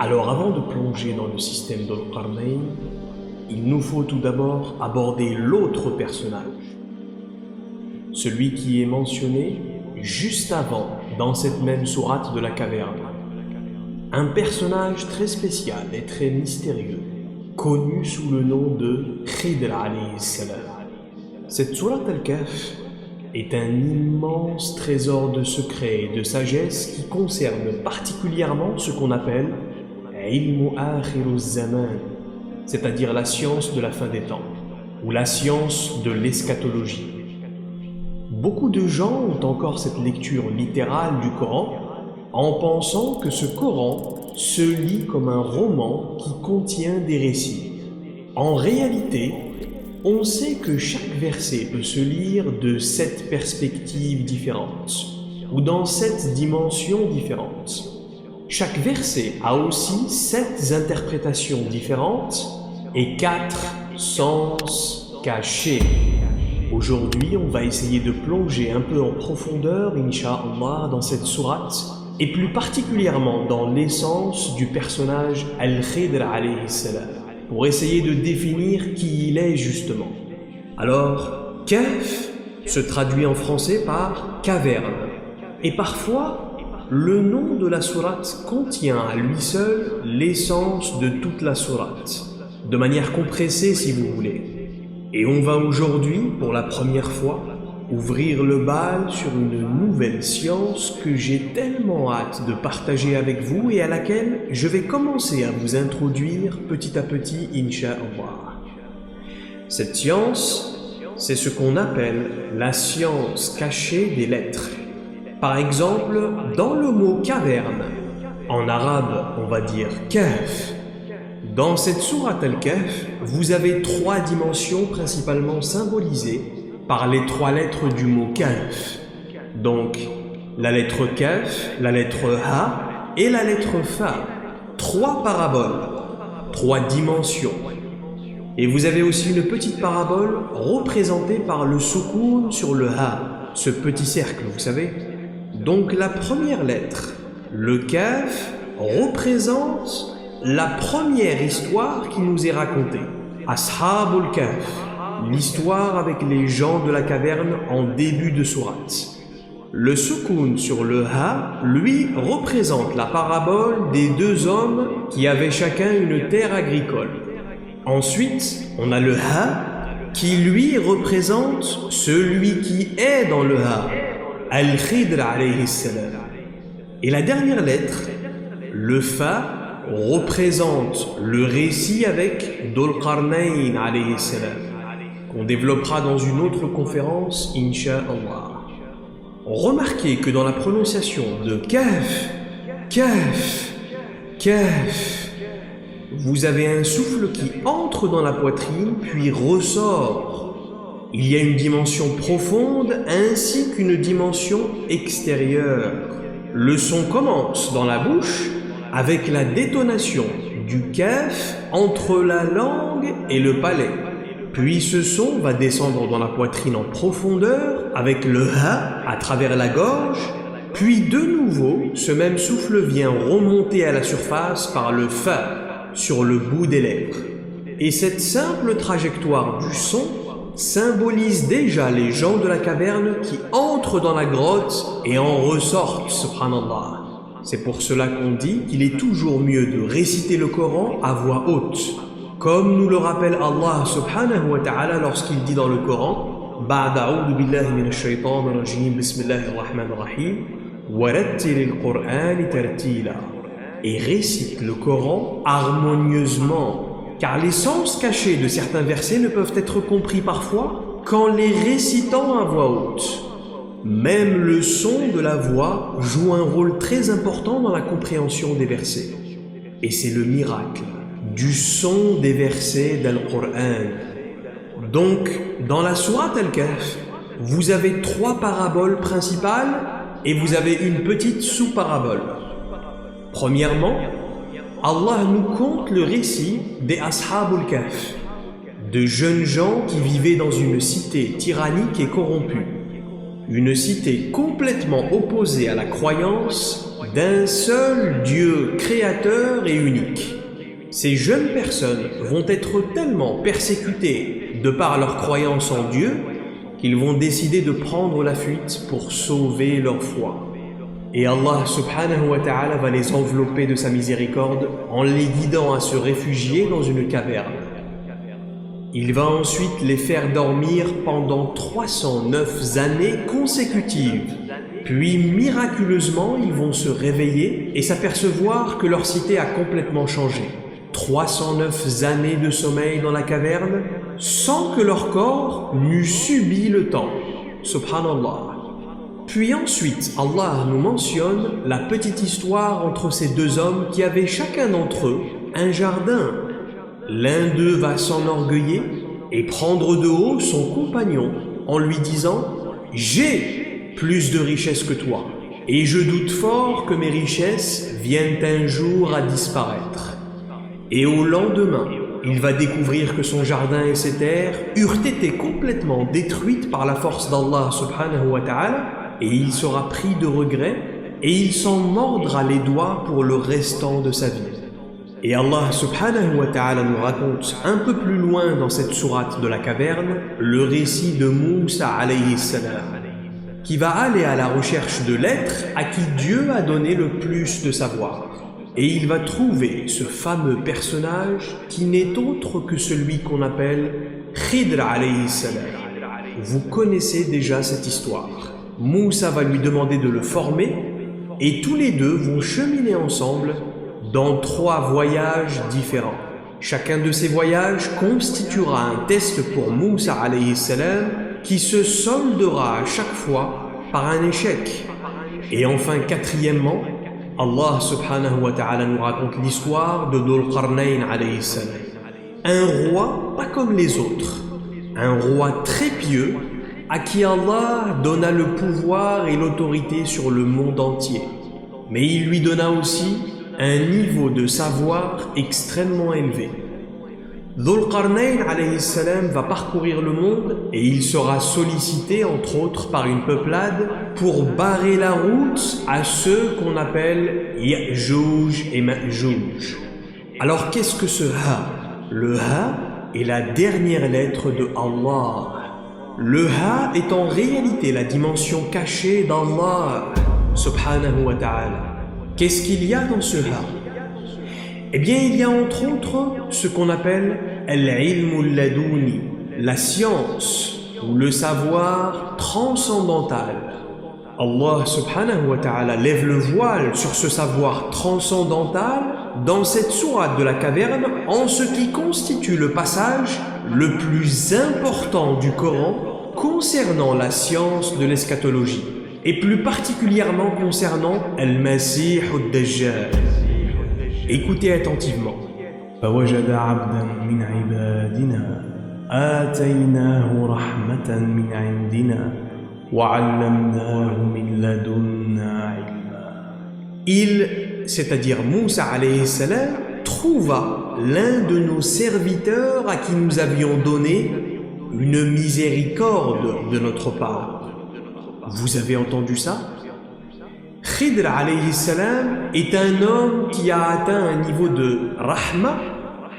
Alors avant de plonger dans le système d'Al-Qarnayn, il nous faut tout d'abord aborder l'autre personnage, celui qui est mentionné juste avant dans cette même sourate de la caverne. Un personnage très spécial et très mystérieux, connu sous le nom de Khidr alayhi salam. Cette sourate Al-Kahf est un immense trésor de secrets et de sagesse qui concerne particulièrement ce qu'on appelle Ilmu Akhiruz Zaman, c'est-à-dire la science de la fin des temps, ou la science de l'eschatologie. Beaucoup de gens ont encore cette lecture littérale du Coran en pensant que ce Coran se lit comme un roman qui contient des récits. En réalité, on sait que chaque verset peut se lire de 7 perspectives différentes, ou dans 7 dimensions différentes. Chaque verset a aussi 7 interprétations différentes et 4 sens cachés. Aujourd'hui, on va essayer de plonger un peu en profondeur, Inch'Allah, dans cette sourate, et plus particulièrement dans l'essence du personnage Al-Khidr alayhi salam, pour essayer de définir qui il est justement. Alors, Kahf se traduit en français par caverne, et parfois, le nom de la sourate contient à lui seul l'essence de toute la sourate, de manière compressée si vous voulez. Et on va aujourd'hui, pour la première fois, ouvrir le bal sur une nouvelle science que j'ai tellement hâte de partager avec vous et à laquelle je vais commencer à vous introduire petit à petit, Inch'Allah. Cette science, c'est ce qu'on appelle la science cachée des lettres. Par exemple, dans le mot caverne, en arabe on va dire Kahf. Dans cette sourate Al-Kahf, vous avez 3 dimensions principalement symbolisées par les 3 lettres du mot Kahf. Donc, la lettre Kaf, la lettre Ha et la lettre Fa. 3 paraboles, 3 dimensions. Et vous avez aussi une petite parabole représentée par le soukoun sur le Ha, ce petit cercle, vous savez. Donc la première lettre, le Kaf, représente la première histoire qui nous est racontée. Ashabul Kahf, l'histoire avec les gens de la caverne en début de sourate. Le soukoun sur le Ha, lui, représente la parabole des 2 hommes qui avaient chacun une terre agricole. Ensuite, on a le Ha qui, lui, représente celui qui est dans le Ha, Al-Khidr alayhi salam. Et la dernière lettre, le Fa, représente le récit avec Dhul-Qarnayn alayhi salam, qu'on développera dans une autre conférence, Inch'Allah. Remarquez que dans la prononciation de Kahf, Kahf, Kahf, vous avez un souffle qui entre dans la poitrine puis ressort. Il y a une dimension profonde ainsi qu'une dimension extérieure. Le son commence dans la bouche avec la détonation du Kahf entre la langue et le palais. Puis ce son va descendre dans la poitrine en profondeur avec le Ha à travers la gorge. Puis de nouveau, ce même souffle vient remonter à la surface par le Fa sur le bout des lèvres. Et cette simple trajectoire du son symbolise déjà les gens de la caverne qui entrent dans la grotte et en ressortent, subhanallah. C'est pour cela qu'on dit qu'il est toujours mieux de réciter le Coran à voix haute, comme nous le rappelle Allah subhanahu wa ta'ala lorsqu'il dit dans le Coran Ba'd a'udhu billahi minash shaytanir rajim bismillahir rahmanir rahim warattilil qur'ani tartila, et récite le Coran harmonieusement, car les sens cachés de certains versets ne peuvent être compris parfois qu'en les récitant à voix haute. Même le son de la voix joue un rôle très important dans la compréhension des versets. Et c'est le miracle du son des versets d'Al-Qur'an. Donc, dans la sourate Al-Kahf, vous avez 3 paraboles principales et vous avez une petite sous-parabole. Premièrement, Allah nous conte le récit des Ashabul Kahf, de jeunes gens qui vivaient dans une cité tyrannique et corrompue. Une cité complètement opposée à la croyance d'un seul Dieu créateur et unique. Ces jeunes personnes vont être tellement persécutées de par leur croyance en Dieu qu'ils vont décider de prendre la fuite pour sauver leur foi. Et Allah subhanahu wa ta'ala va les envelopper de sa miséricorde en les guidant à se réfugier dans une caverne. Il va ensuite les faire dormir pendant 309 années consécutives. Puis miraculeusement, ils vont se réveiller et s'apercevoir que leur cité a complètement changé. 309 années de sommeil dans la caverne sans que leur corps n'eût subi le temps. Subhanallah. Puis ensuite, Allah nous mentionne la petite histoire entre ces deux hommes qui avaient chacun d'entre eux un jardin. L'un d'eux va s'enorgueillir et prendre de haut son compagnon en lui disant « J'ai plus de richesses que toi, et je doute fort que mes richesses viennent un jour à disparaître. » Et au lendemain, il va découvrir que son jardin et ses terres eurent été complètement détruites par la force d'Allah subhanahu wa ta'ala, et il sera pris de regret, et il s'en mordra les doigts pour le restant de sa vie. Et Allah subhanahu wa ta'ala nous raconte un peu plus loin dans cette sourate de la caverne le récit de Moussa alayhi salam, qui va aller à la recherche de l'être à qui Dieu a donné le plus de savoir. Et il va trouver ce fameux personnage qui n'est autre que celui qu'on appelle Khidr alayhi salam. Vous connaissez déjà cette histoire. Moussa va lui demander de le former et tous les deux vont cheminer ensemble dans 3 voyages différents. Chacun de ces voyages constituera un test pour Moussa alayhi salam qui se soldera à chaque fois par un échec. Et enfin, quatrièmement, Allah subhanahu wa ta'ala nous raconte l'histoire de Dhul Qarnayn alayhi salam. Un roi pas comme les autres, un roi très pieux à qui Allah donna le pouvoir et l'autorité sur le monde entier. Mais il lui donna aussi un niveau de savoir extrêmement élevé. Dhul Qarnayn alayhi salam va parcourir le monde et il sera sollicité entre autres par une peuplade pour barrer la route à ceux qu'on appelle Ya'juj et Ma'juj. Alors qu'est-ce que ce Ha? Le Ha est la dernière lettre de Allah. Le Ha est en réalité la dimension cachée d'Allah subhanahu wa ta'ala. Qu'est-ce qu'il y a dans ce Ha? Eh bien, il y a entre autres ce qu'on appelle al-ilm al-ladouni, la science ou le savoir transcendantal. Allah subhanahu wa ta'ala lève le voile sur ce savoir transcendantal dans cette sourate de la caverne en ce qui constitue le passage le plus important du Coran concernant la science de l'eschatologie et plus particulièrement concernant al-Masih ad-Dajjal. Écoutez attentivement. فوجد عبدا من عبادنا آتيناه رحمة من عندنا وعلمناه من لدنا علما. Il, c'est-à-dire Moussa alayhi salam, trouva l'un de nos serviteurs à qui nous avions donné une miséricorde de notre part. Vous avez entendu ça? Khidr alayhi salam est un homme qui a atteint un niveau de rahma,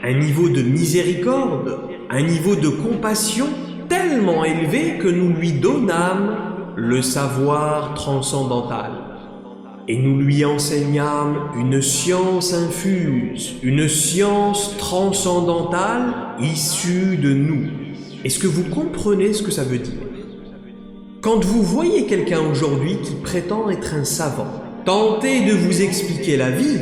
un niveau de miséricorde, un niveau de compassion tellement élevé que nous lui donnâmes le savoir transcendantal. Et nous lui enseignâmes une science infuse, une science transcendantale issue de nous. Est-ce que vous comprenez ce que ça veut dire? Quand vous voyez quelqu'un aujourd'hui qui prétend être un savant, tenter de vous expliquer la vie,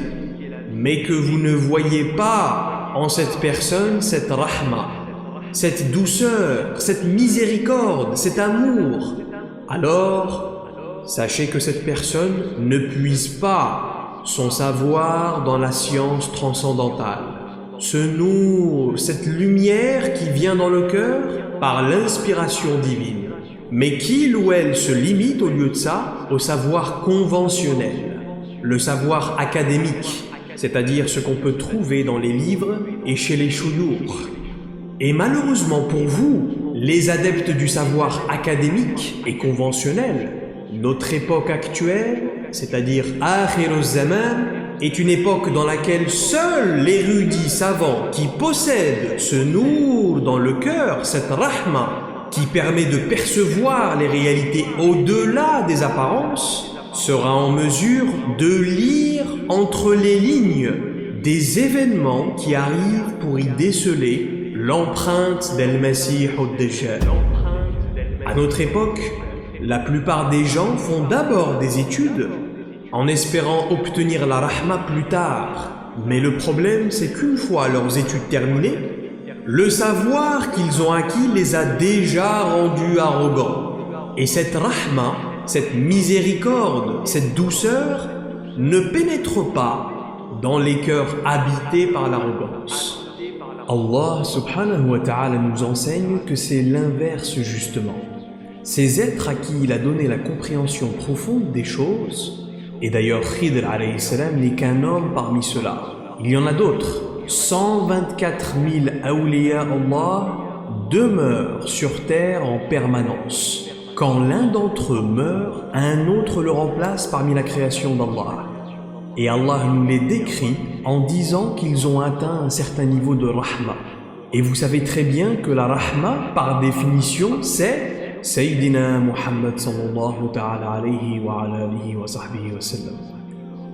mais que vous ne voyez pas en cette personne cette rahma, cette douceur, cette miséricorde, cet amour, alors sachez que cette personne ne puise pas son savoir dans la science transcendantale. Ce nous, cette lumière qui vient dans le cœur par l'inspiration divine. Mais qu'il ou elle se limite au lieu de ça au savoir conventionnel, le savoir académique, c'est-à-dire ce qu'on peut trouver dans les livres et chez les chouyours. Et malheureusement pour vous, les adeptes du savoir académique et conventionnel, notre époque actuelle c'est-à-dire Akhir az-Zaman, est une époque dans laquelle seul l'érudit savant qui possède ce nour dans le cœur, cette rahma, qui permet de percevoir les réalités au-delà des apparences, sera en mesure de lire entre les lignes des événements qui arrivent pour y déceler l'empreinte d'Al-Masih ad-Dajjal. À notre époque, la plupart des gens font d'abord des études en espérant obtenir la rahma plus tard. Mais le problème, c'est qu'une fois leurs études terminées, le savoir qu'ils ont acquis les a déjà rendus arrogants. Et cette rahma, cette miséricorde, cette douceur ne pénètre pas dans les cœurs habités par l'arrogance. Allah subhanahu wa ta'ala nous enseigne que c'est l'inverse justement. Ces êtres à qui il a donné la compréhension profonde des choses, et d'ailleurs Khidr alayhi salam n'est qu'un homme parmi ceux-là. Il y en a d'autres. 124 000 awliya Allah demeurent sur terre en permanence. Quand l'un d'entre eux meurt, un autre le remplace parmi la création d'Allah. Et Allah nous les décrit en disant qu'ils ont atteint un certain niveau de rahma. Et vous savez très bien que la rahma, par définition, c'est Sayyidina Muhammad sallallahu ta'ala alayhi wa ala alihi wa sahbihi wa sallam.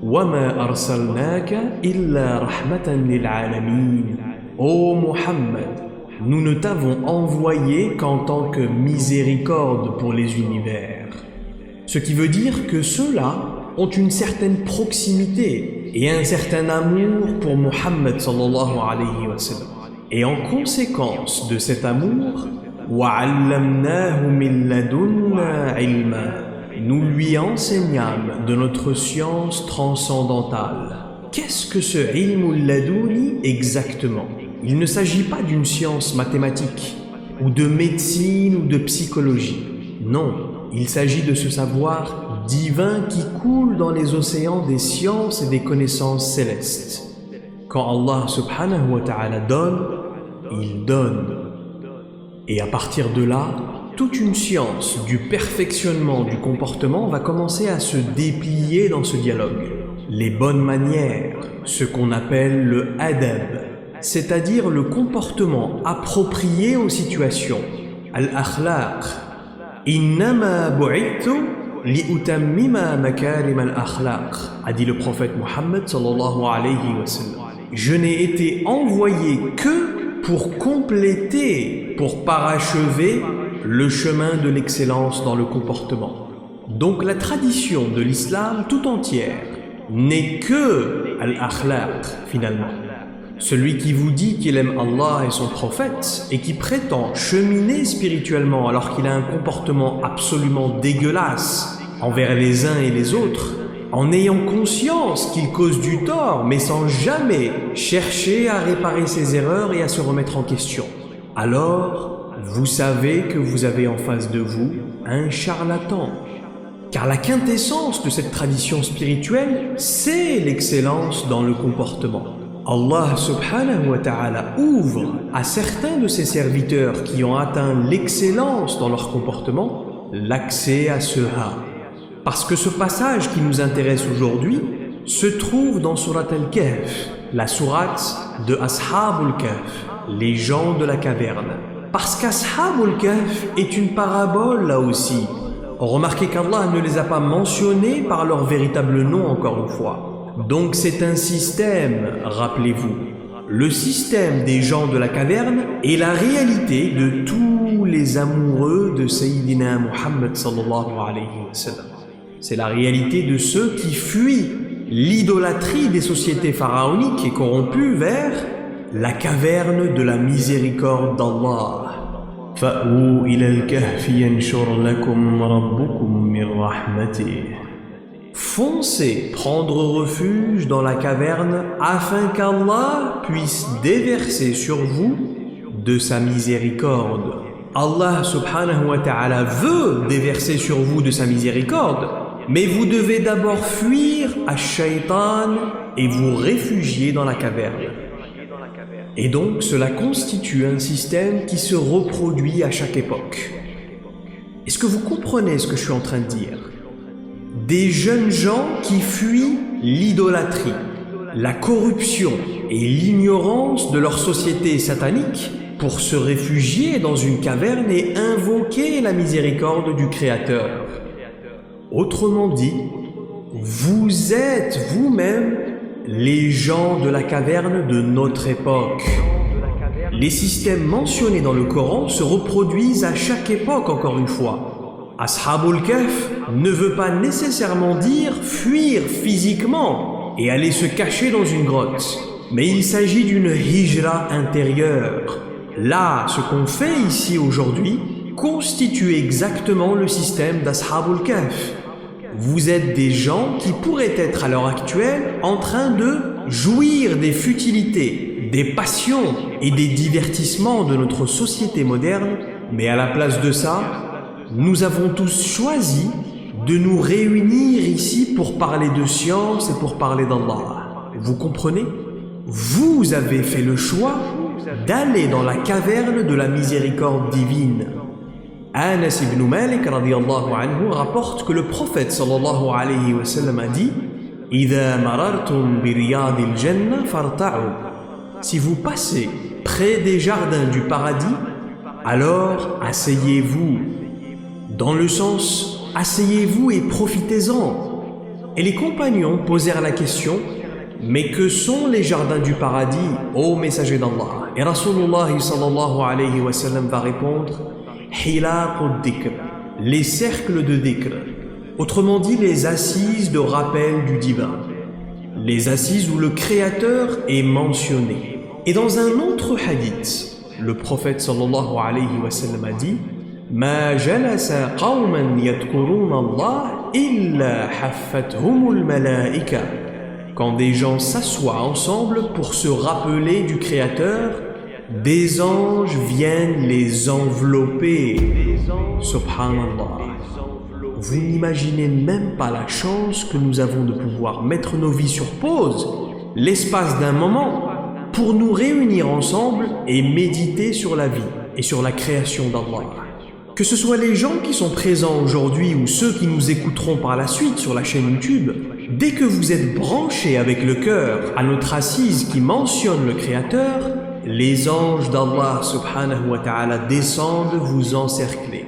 وَمَا أَرْسَلْنَاكَ إِلَّا رَحْمَةً لِلْعَالَمِينَ. Ô Muhammad, nous ne t'avons envoyé qu'en tant que miséricorde pour les univers. Ce qui veut dire que ceux-là ont une certaine proximité et un certain amour pour Muhammad sallallahu alayhi wa sallam. Et en conséquence de cet amour, وَعَلَّمْنَاهُ مِن لَّدُنَّا عِلْمًا. Nous lui enseignâmes de notre science transcendantale. Qu'est-ce que ce ilmul laduni exactement? Il ne s'agit pas d'une science mathématique, ou de médecine ou de psychologie. Non, il s'agit de ce savoir divin qui coule dans les océans des sciences et des connaissances célestes. Quand Allah subhanahu wa ta'ala donne, il donne. Et à partir de là, toute une science du perfectionnement du comportement va commencer à se déplier dans ce dialogue. Les bonnes manières, ce qu'on appelle le adab, c'est-à-dire le comportement approprié aux situations. Al-akhlaq. Innama bu'ithu li'utammima makarim al-akhlaq, a dit le prophète Muhammad sallallahu alayhi wa sallam. Je n'ai été envoyé que pour compléter, pour parachever le chemin de l'excellence dans le comportement. Donc la tradition de l'islam tout entière n'est que al-akhlaq finalement. Celui qui vous dit qu'il aime Allah et son prophète et qui prétend cheminer spirituellement alors qu'il a un comportement absolument dégueulasse envers les uns et les autres, en ayant conscience qu'il cause du tort mais sans jamais chercher à réparer ses erreurs et à se remettre en question, alors vous savez que vous avez en face de vous un charlatan. Car la quintessence de cette tradition spirituelle, c'est l'excellence dans le comportement. Allah subhanahu wa ta'ala ouvre à certains de ses serviteurs qui ont atteint l'excellence dans leur comportement, l'accès à ce ha. Parce que ce passage qui nous intéresse aujourd'hui se trouve dans Surat Al-Kahf, la sourate de Ashabul Kahf, les gens de la caverne. Parce qu'Ashabul Kahf est une parabole là aussi. Remarquez qu'Allah ne les a pas mentionnés par leur véritable nom encore une fois. Donc c'est un système, rappelez-vous. Le système des gens de la caverne est la réalité de tous les amoureux de Sayyidina Muhammad sallallahu alayhi wa sallam. C'est la réalité de ceux qui fuient l'idolâtrie des sociétés pharaoniques et corrompues vers la caverne de la miséricorde d'Allah. فَأْوُوا إِلَى الْكَهْفِ يَنْشُرْ لَكُمْ رَبُّكُمْ مِنْ رَحْمَتِهِ. Foncez prendre refuge dans la caverne afin qu'Allah puisse déverser sur vous de sa miséricorde. Allah subhanahu wa ta'ala veut déverser sur vous de sa miséricorde, mais vous devez d'abord fuir Ash-Shaytan et vous réfugier dans la caverne. Et donc cela constitue un système qui se reproduit à chaque époque. Est-ce que vous comprenez ce que je suis en train de dire? des jeunes gens qui fuient l'idolâtrie, la corruption et l'ignorance de leur société satanique pour se réfugier dans une caverne et invoquer la miséricorde du Créateur. Autrement dit, vous êtes vous-même les gens de la caverne de notre époque. Les systèmes mentionnés dans le Coran se reproduisent à chaque époque, encore une fois. Ashabul Kahf ne veut pas nécessairement dire fuir physiquement et aller se cacher dans une grotte, mais il s'agit d'une hijra intérieure. Là, ce qu'on fait ici aujourd'hui constitue exactement le système d'Ashabul Kahf. Vous êtes des gens qui pourraient être à l'heure actuelle en train de jouir des futilités, des passions et des divertissements de notre société moderne, mais à la place de ça, nous avons tous choisi de nous réunir ici pour parler de science et pour parler d'Allah. Vous comprenez? Vous avez fait le choix d'aller dans la caverne de la miséricorde divine. Anas ibn Malik radiyallahu anhu rapporte que le prophète sallallahu alayhi wa sallam a dit « Idha marartum bi riyadil jannah farta'u » Si vous passez près des jardins du paradis, alors asseyez-vous. Dans le sens, asseyez-vous et profitez-en. Et les compagnons posèrent la question « Mais que sont les jardins du paradis, ô messager d'Allah ?» Et Rasulullah sallallahu alayhi wa sallam va répondre « Hilaqud dhikr » les cercles de dhikr, autrement dit les assises de rappel du divin. Les assises où le Créateur est mentionné. Et dans un autre hadith, le prophète sallallahu alayhi wa sallam a dit « Ma jalasa qawman yadhkuruna Allah illa haffathumul malaika » Quand des gens s'assoient ensemble pour se rappeler du Créateur, des anges viennent les envelopper. Subhanallah. Vous n'imaginez même pas la chance que nous avons de pouvoir mettre nos vies sur pause, l'espace d'un moment, pour nous réunir ensemble et méditer sur la vie et sur la création d'Allah. Que ce soit les gens qui sont présents aujourd'hui ou ceux qui nous écouteront par la suite sur la chaîne YouTube, dès que vous êtes branchés avec le cœur à notre assise qui mentionne le Créateur, les anges d'Allah subhanahu wa ta'ala descendent vous encercler.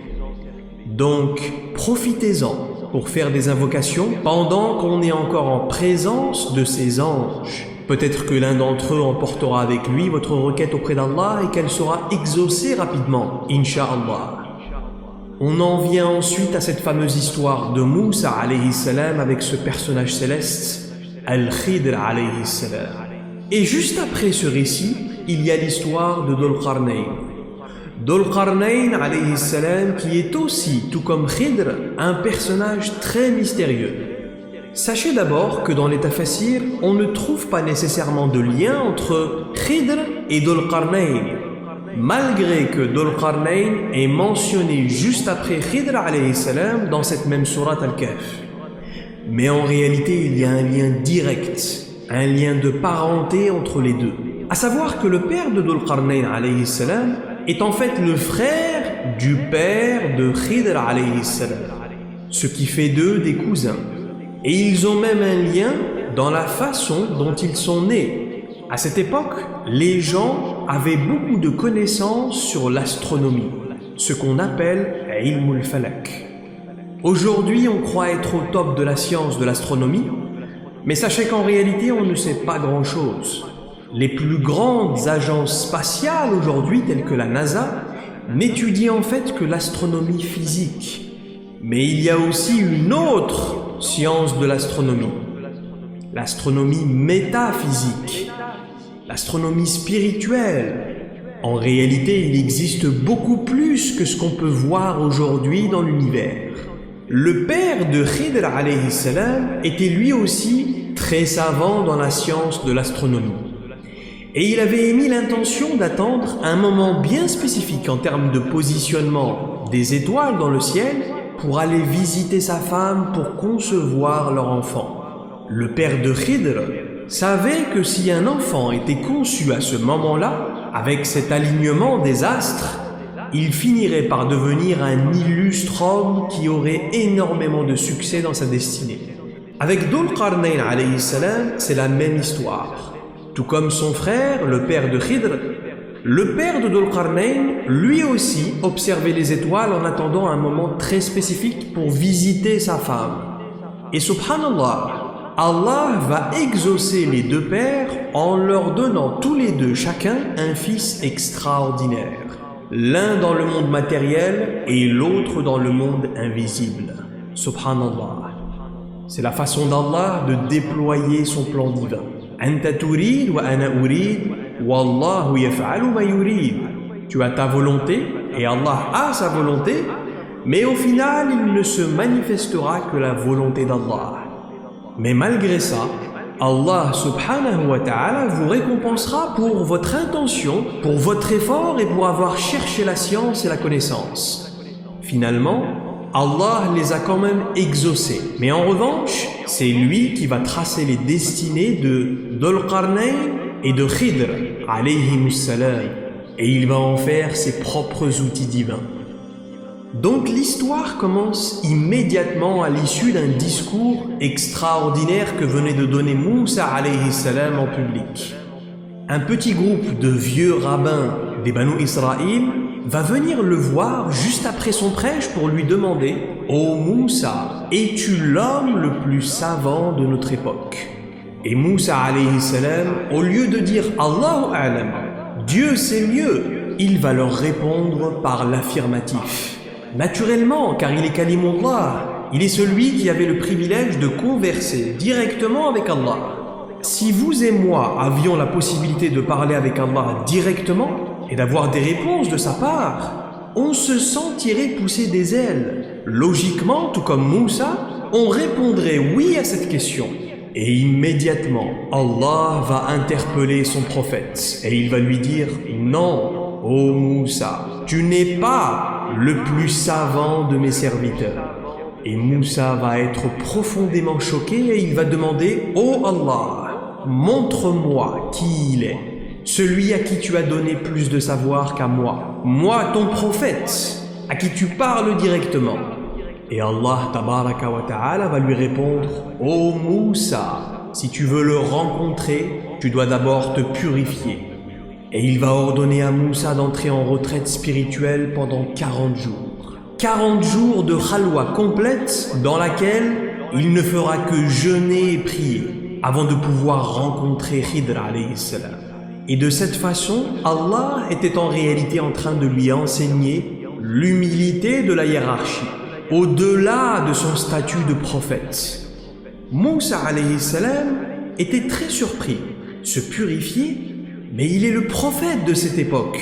Donc, profitez-en pour faire des invocations pendant qu'on est encore en présence de ces anges. Peut-être que l'un d'entre eux emportera avec lui votre requête auprès d'Allah et qu'elle sera exaucée rapidement, Inch'Allah. On en vient ensuite à cette fameuse histoire de Moussa alayhi salam avec ce personnage céleste, Al-Khidr alayhi salam. Et juste après ce récit, il y a l'histoire de Dhul Qarnayn. Dhul Qarnayn alayhi salam qui est aussi, tout comme Khidr, un personnage très mystérieux. Sachez d'abord que dans les tafassirs, on ne trouve pas nécessairement de lien entre Khidr et Dhul Qarnayn, malgré que Dhul Qarnayn est mentionné juste après Khidr alayhi salam dans cette même sourate Al-Kahf. Mais en réalité, il y a un lien direct, un lien de parenté entre les deux. À savoir que le père de Dhul Qarnayn alayhi salam est en fait le frère du père de Khidr alayhi salam, ce qui fait d'eux des cousins. Et ils ont même un lien dans la façon dont ils sont nés. À cette époque, les gens avaient beaucoup de connaissances sur l'astronomie, ce qu'on appelle Ilmul Falak. Aujourd'hui, on croit être au top de la science de l'astronomie, mais sachez qu'en réalité, on ne sait pas grand-chose. Les plus grandes agences spatiales aujourd'hui, telles que la NASA, n'étudient en fait que l'astronomie physique. Mais il y a aussi une autre science de l'astronomie, l'astronomie métaphysique, l'astronomie spirituelle. En réalité, il existe beaucoup plus que ce qu'on peut voir aujourd'hui dans l'univers. Le père de Khidr alayhi salam était lui aussi très savant dans la science de l'astronomie. Et il avait émis l'intention d'attendre un moment bien spécifique en termes de positionnement des étoiles dans le ciel pour aller visiter sa femme pour concevoir leur enfant. Le père de Khidr savait que si un enfant était conçu à ce moment-là, avec cet alignement des astres, il finirait par devenir un illustre homme qui aurait énormément de succès dans sa destinée. Avec Dhul Qarnayn alayhi salam, c'est la même histoire. Tout comme son frère, le père de Khidr, le père de Dhul Qarnayn, lui aussi, observait les étoiles en attendant un moment très spécifique pour visiter sa femme. Et subhanallah, Allah va exaucer les deux pères en leur donnant tous les deux chacun un fils extraordinaire. L'un dans le monde matériel et l'autre dans le monde invisible. Subhanallah. C'est la façon d'Allah de déployer son plan divin. Anta turid wa ana urid, wallahu yaf'alu ma yurid. Tu as ta volonté et Allah a sa volonté, mais au final, il ne se manifestera que la volonté d'Allah. Mais malgré ça, Allah subhanahu wa ta'ala vous récompensera pour votre intention, pour votre effort et pour avoir cherché la science et la connaissance. Finalement, Allah les a quand même exaucés. Mais en revanche, c'est lui qui va tracer les destinées de Dhul Qarnayn et de Khidr, alayhimus salam, et il va en faire ses propres outils divins. Donc l'histoire commence immédiatement à l'issue d'un discours extraordinaire que venait de donner Moussa alayhi salam en public. Un petit groupe de vieux rabbins des Banu Israël va venir le voir juste après son prêche pour lui demander « Ô Moussa, es-tu l'homme le plus savant de notre époque ?» Et Moussa alayhi salam, au lieu de dire « Allahu a'lam » Dieu sait mieux, il va leur répondre par l'affirmatif. Naturellement, car il est Kalimullah, il est celui qui avait le privilège de converser directement avec Allah. Si vous et moi avions la possibilité de parler avec Allah directement et d'avoir des réponses de sa part, on se sentirait pousser des ailes. Logiquement, tout comme Moussa, on répondrait oui à cette question. Et immédiatement, Allah va interpeller son prophète et il va lui dire « Non, ô Moussa, tu n'es pas le plus savant de mes serviteurs. » Et Moussa va être profondément choqué et il va demander « Ô Allah, montre-moi qui il est, celui à qui tu as donné plus de savoir qu'à moi, moi ton prophète, à qui tu parles directement. » Et Allah tabaraka wa ta'ala va lui répondre « Ô Moussa, si tu veux le rencontrer, tu dois d'abord te purifier. » Et il va ordonner à Moussa d'entrer en retraite spirituelle pendant 40 jours. 40 jours de khalwa complète dans laquelle il ne fera que jeûner et prier avant de pouvoir rencontrer Khidr alayhi salam. Et de cette façon, Allah était en réalité en train de lui enseigner l'humilité de la hiérarchie, au-delà de son statut de prophète. Moussa alayhi salam était très surpris, se purifier, mais il est le prophète de cette époque.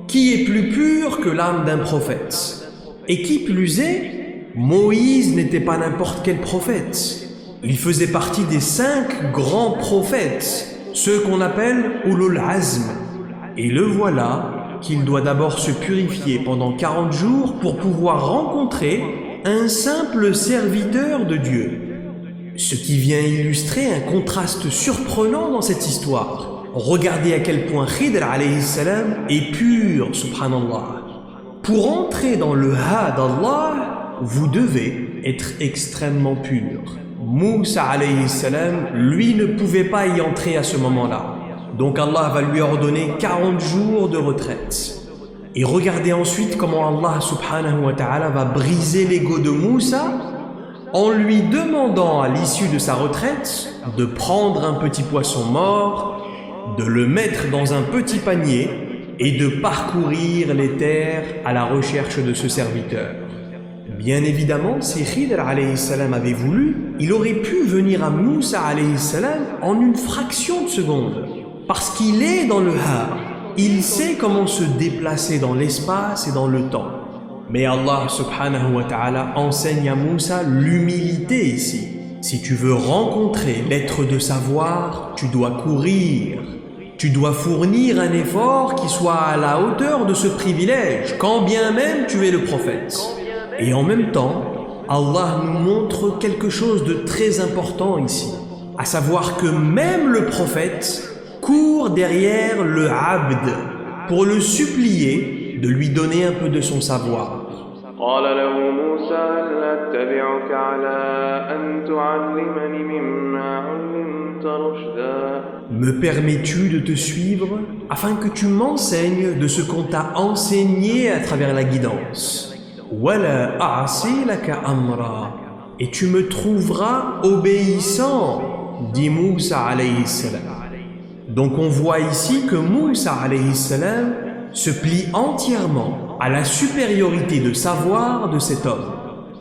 Qui est plus pur que l'âme d'un prophète? Et qui plus est, Moïse n'était pas n'importe quel prophète. Il faisait partie des 5 grands prophètes, ceux qu'on appelle Ulul Azm. Et le voilà qu'il doit d'abord se purifier pendant 40 jours pour pouvoir rencontrer un simple serviteur de Dieu. Ce qui vient illustrer un contraste surprenant dans cette histoire. Regardez à quel point Khidr alayhi salam est pur, subhanallah. Pour entrer dans le ha d'Allah, vous devez être extrêmement pur. Moussa alayhi salam, lui, ne pouvait pas y entrer à ce moment-là. Donc Allah va lui ordonner 40 jours de retraite. Et regardez ensuite comment Allah subhanahu wa ta'ala va briser l'ego de Moussa en lui demandant à l'issue de sa retraite de prendre un petit poisson mort, de le mettre dans un petit panier et de parcourir les terres à la recherche de ce serviteur. Bien évidemment, si Khidr alayhi salam avait voulu, il aurait pu venir à Moussa alayhi salam en une fraction de seconde. Parce qu'il est dans le ha, il sait comment se déplacer dans l'espace et dans le temps. Mais Allah subhanahu wa ta'ala enseigne à Moussa l'humilité ici. Si tu veux rencontrer l'être de savoir, tu dois courir. Tu dois fournir un effort qui soit à la hauteur de ce privilège, quand bien même tu es le prophète. Et en même temps, Allah nous montre quelque chose de très important ici, à savoir que même le prophète court derrière le abd pour le supplier de lui donner un peu de son savoir. قال له موسى هل أتبعك على أن تعلمني مما علمت رشدا. Me permets-tu de te suivre afin que tu m'enseignes de ce qu'on t'a enseigné à travers la guidance? Wala a'si laka amra. Et tu me trouveras obéissant, dit Moussa alayhi salam. Donc on voit ici que Moussa alayhi salam se plie entièrement à la supériorité de savoir de cet homme.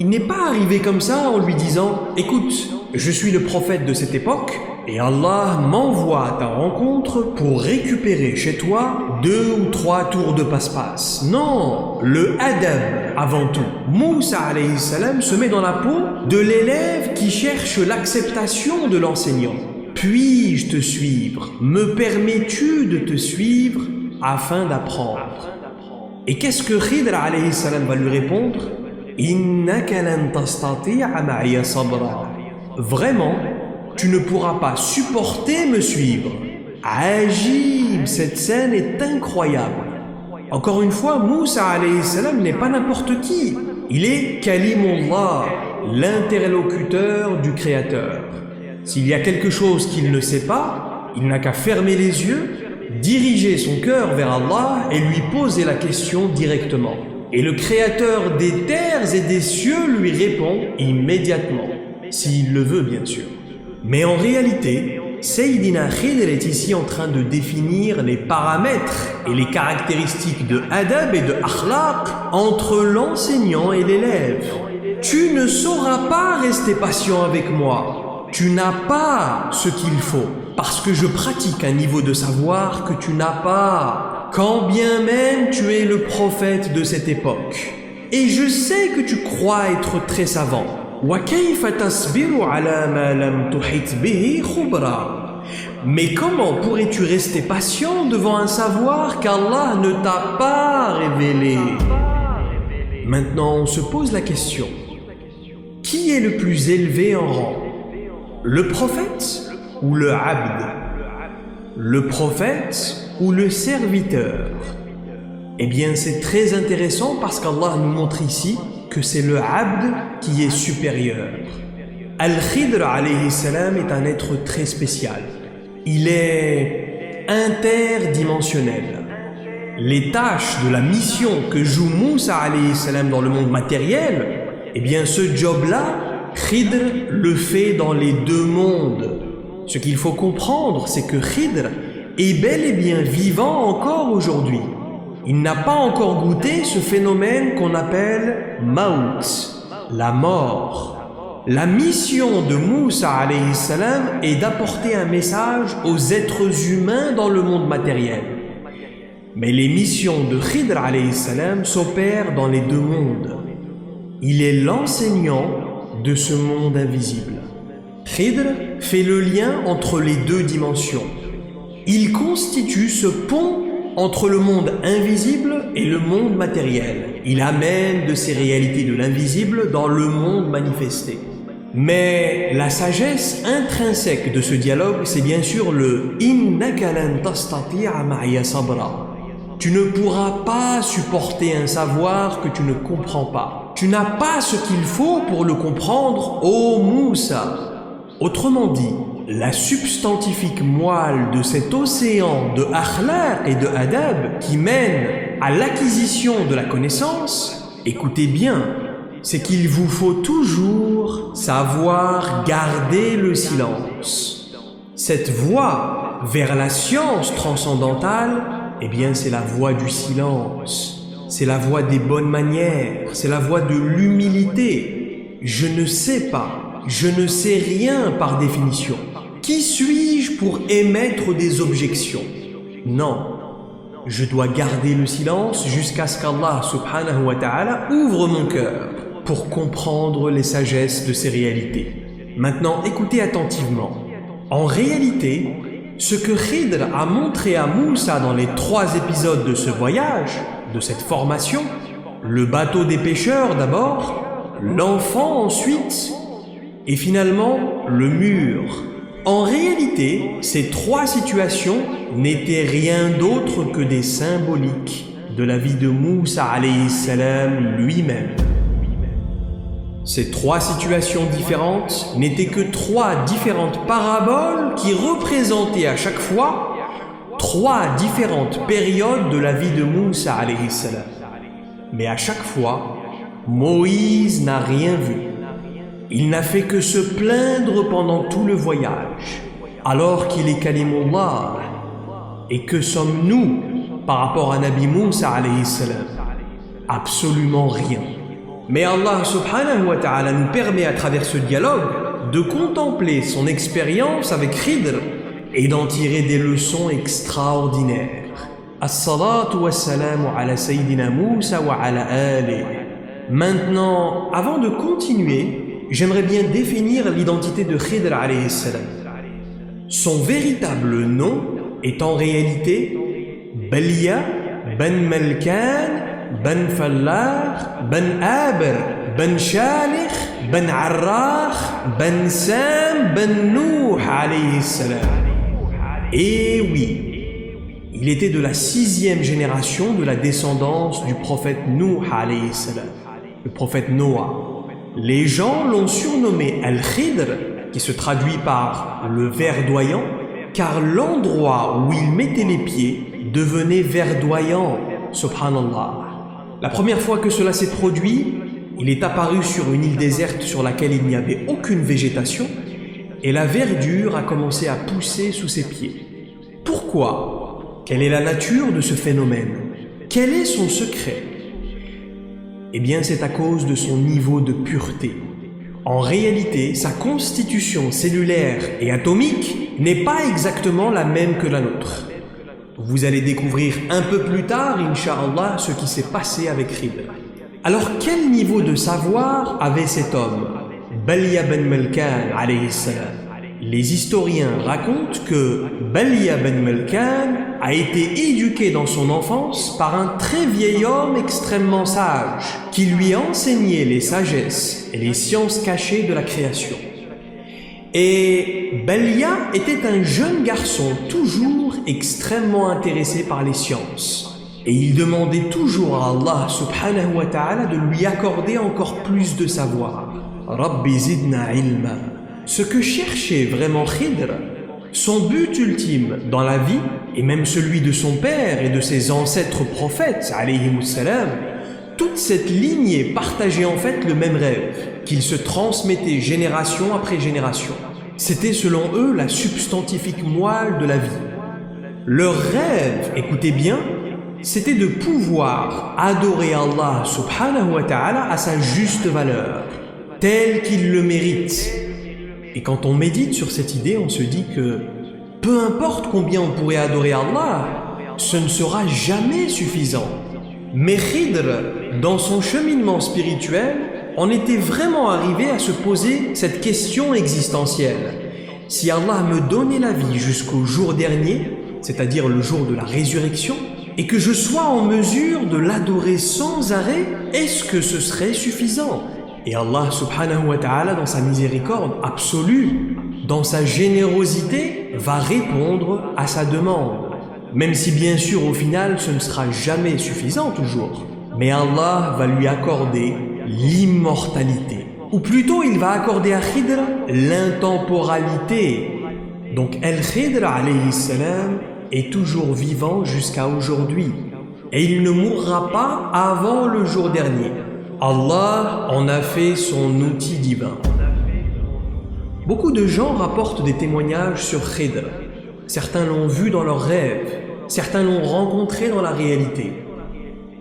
Il n'est pas arrivé comme ça en lui disant « Écoute, je suis le prophète de cette époque et Allah m'envoie à ta rencontre pour récupérer chez toi 2 ou 3 tours de passe-passe. » Non, le adab avant tout. Moussa alayhi salam se met dans la peau de l'élève qui cherche l'acceptation de l'enseignant. « Puis-je te suivre? Me permets-tu de te suivre afin d'apprendre ?» Et qu'est-ce que Khidr alayhi salam va lui répondre? Innaka lan tastati'a ma'iya sabra. Vraiment, tu ne pourras pas supporter me suivre. Ajib, cette scène est incroyable. Encore une fois, Moussa alayhi salam n'est pas n'importe qui. Il est Kalimullah, l'interlocuteur du Créateur. S'il y a quelque chose qu'il ne sait pas, il n'a qu'à fermer les yeux, diriger son cœur vers Allah et lui poser la question directement. Et le Créateur des terres et des cieux lui répond immédiatement, s'il le veut bien sûr. Mais en réalité, Sayyidina Khidr est ici en train de définir les paramètres et les caractéristiques de adab et de akhlaq entre l'enseignant et l'élève. Tu ne sauras pas rester patient avec moi. Tu n'as pas ce qu'il faut. Parce que je pratique un niveau de savoir que tu n'as pas, quand bien même tu es le prophète de cette époque. Et je sais que tu crois être très savant. Mais comment pourrais-tu rester patient devant un savoir qu'Allah ne t'a pas révélé? Maintenant, on se pose la question. Qui est le plus élevé en rang? Le prophète ou le abd? Le prophète ou le serviteur? Eh bien, c'est très intéressant parce qu'Allah nous montre ici que c'est le abd qui est supérieur. Al-Khidr alayhi salam est un être très spécial. Il est interdimensionnel. Les tâches de la mission que joue Moussa alayhi salam dans le monde matériel, eh bien, ce job-là, Khidr le fait dans les 2 mondes. Ce qu'il faut comprendre, c'est que Khidr est bel et bien vivant encore aujourd'hui. Il n'a pas encore goûté ce phénomène qu'on appelle Maut, la mort. La mission de Moussa alayhi salam est d'apporter un message aux êtres humains dans le monde matériel. Mais les missions de Khidr alayhi salam s'opèrent dans les 2 mondes. Il est l'enseignant de ce monde invisible. Khidr fait le lien entre les 2 dimensions. Il constitue ce pont entre le monde invisible et le monde matériel. Il amène de ces réalités de l'invisible dans le monde manifesté. Mais la sagesse intrinsèque de ce dialogue, c'est bien sûr le « Innaka lan tastati'a ma'iya sabra ». Tu ne pourras pas supporter un savoir que tu ne comprends pas. Tu n'as pas ce qu'il faut pour le comprendre, ô Moussa. Autrement dit, la substantifique moelle de cet océan de akhlaq et de adab qui mène à l'acquisition de la connaissance, écoutez bien, c'est qu'il vous faut toujours savoir garder le silence. Cette voie vers la science transcendantale, eh bien c'est la voie du silence, c'est la voie des bonnes manières, c'est la voie de l'humilité. Je ne sais pas. Je ne sais rien par définition. Qui suis-je pour émettre des objections? Non. Je dois garder le silence jusqu'à ce qu'Allah subhanahu wa ta'ala ouvre mon cœur pour comprendre les sagesses de ces réalités. Maintenant, écoutez attentivement. En réalité, ce que Khidr a montré à Moussa dans les 3 épisodes de ce voyage, de cette formation, le bateau des pêcheurs d'abord, l'enfant ensuite, et finalement, le mur. En réalité, ces 3 situations n'étaient rien d'autre que des symboliques de la vie de Moussa alayhi salam lui-même. Ces trois situations différentes n'étaient que trois différentes paraboles qui représentaient à chaque fois trois différentes périodes de la vie de Moussa alayhi salam. Mais à chaque fois, Moïse n'a rien vu. Il n'a fait que se plaindre pendant tout le voyage, alors qu'il est Kalimullah. Et que sommes-nous par rapport à Nabi Moussa alayhi salam? Absolument rien. Mais Allah subhanahu wa ta'ala nous permet à travers ce dialogue de contempler son expérience avec Khidr et d'en tirer des leçons extraordinaires. As-salatu was-salamu ala Sayyidina Moussa wa ala alihi. Maintenant, avant de continuer, j'aimerais bien définir l'identité de Khidr alayhi salam. Son véritable nom est en réalité Balya ben Malkan ben Fallah ben Aber ben Shalih ben Arrah ben Sam ben Nuh alayhi salam. Et oui, il était de la 6e génération de la descendance du prophète Nuh alayhi salam, le prophète Noah. Les gens l'ont surnommé Al-Khidr, qui se traduit par le verdoyant, car l'endroit où il mettait les pieds devenait verdoyant, subhanallah. La première fois que cela s'est produit, il est apparu sur une île déserte sur laquelle il n'y avait aucune végétation, et la verdure a commencé à pousser sous ses pieds. Pourquoi? Quelle est la nature de ce phénomène? Quel est son secret? Eh bien, c'est à cause de son niveau de pureté. En réalité, sa constitution cellulaire et atomique n'est pas exactement la même que la nôtre. Vous allez découvrir un peu plus tard, Inch'Allah, ce qui s'est passé avec Khidr. Alors, quel niveau de savoir avait cet homme, Balya ben Malkan alayhi salam? Les historiens racontent que Balya ben Malkan a été éduqué dans son enfance par un très vieil homme extrêmement sage qui lui a enseigné les sagesses et les sciences cachées de la création. Et Balya était un jeune garçon toujours extrêmement intéressé par les sciences. Et il demandait toujours à Allah subhanahu wa ta'ala de lui accorder encore plus de savoir. Rabbi zidna ilma. Ce que cherchait vraiment Khidr, son but ultime dans la vie, et même celui de son père et de ses ancêtres prophètes, alayhimus salam, toute cette lignée partageait en fait le même rêve, qu'il se transmettait génération après génération. C'était selon eux la substantifique moelle de la vie. Leur rêve, écoutez bien, c'était de pouvoir adorer Allah subhanahu wa ta'ala à sa juste valeur, tel qu'il le mérite. Et quand on médite sur cette idée, on se dit que peu importe combien on pourrait adorer Allah, ce ne sera jamais suffisant. Mais Khidr, dans son cheminement spirituel, en était vraiment arrivé à se poser cette question existentielle. Si Allah me donnait la vie jusqu'au jour dernier, c'est-à-dire le jour de la résurrection, et que je sois en mesure de l'adorer sans arrêt, est-ce que ce serait suffisant? Et Allah subhanahu wa ta'ala, dans sa miséricorde absolue, dans sa générosité, va répondre à sa demande. Même si bien sûr au final ce ne sera jamais suffisant toujours. Mais Allah va lui accorder l'immortalité. Ou plutôt il va accorder à Khidr l'intemporalité. Donc Al-Khidr alayhi salam est toujours vivant jusqu'à aujourd'hui. Et il ne mourra pas avant le jour dernier. Allah en a fait son outil divin. Beaucoup de gens rapportent des témoignages sur Khidr. Certains l'ont vu dans leurs rêves, certains l'ont rencontré dans la réalité.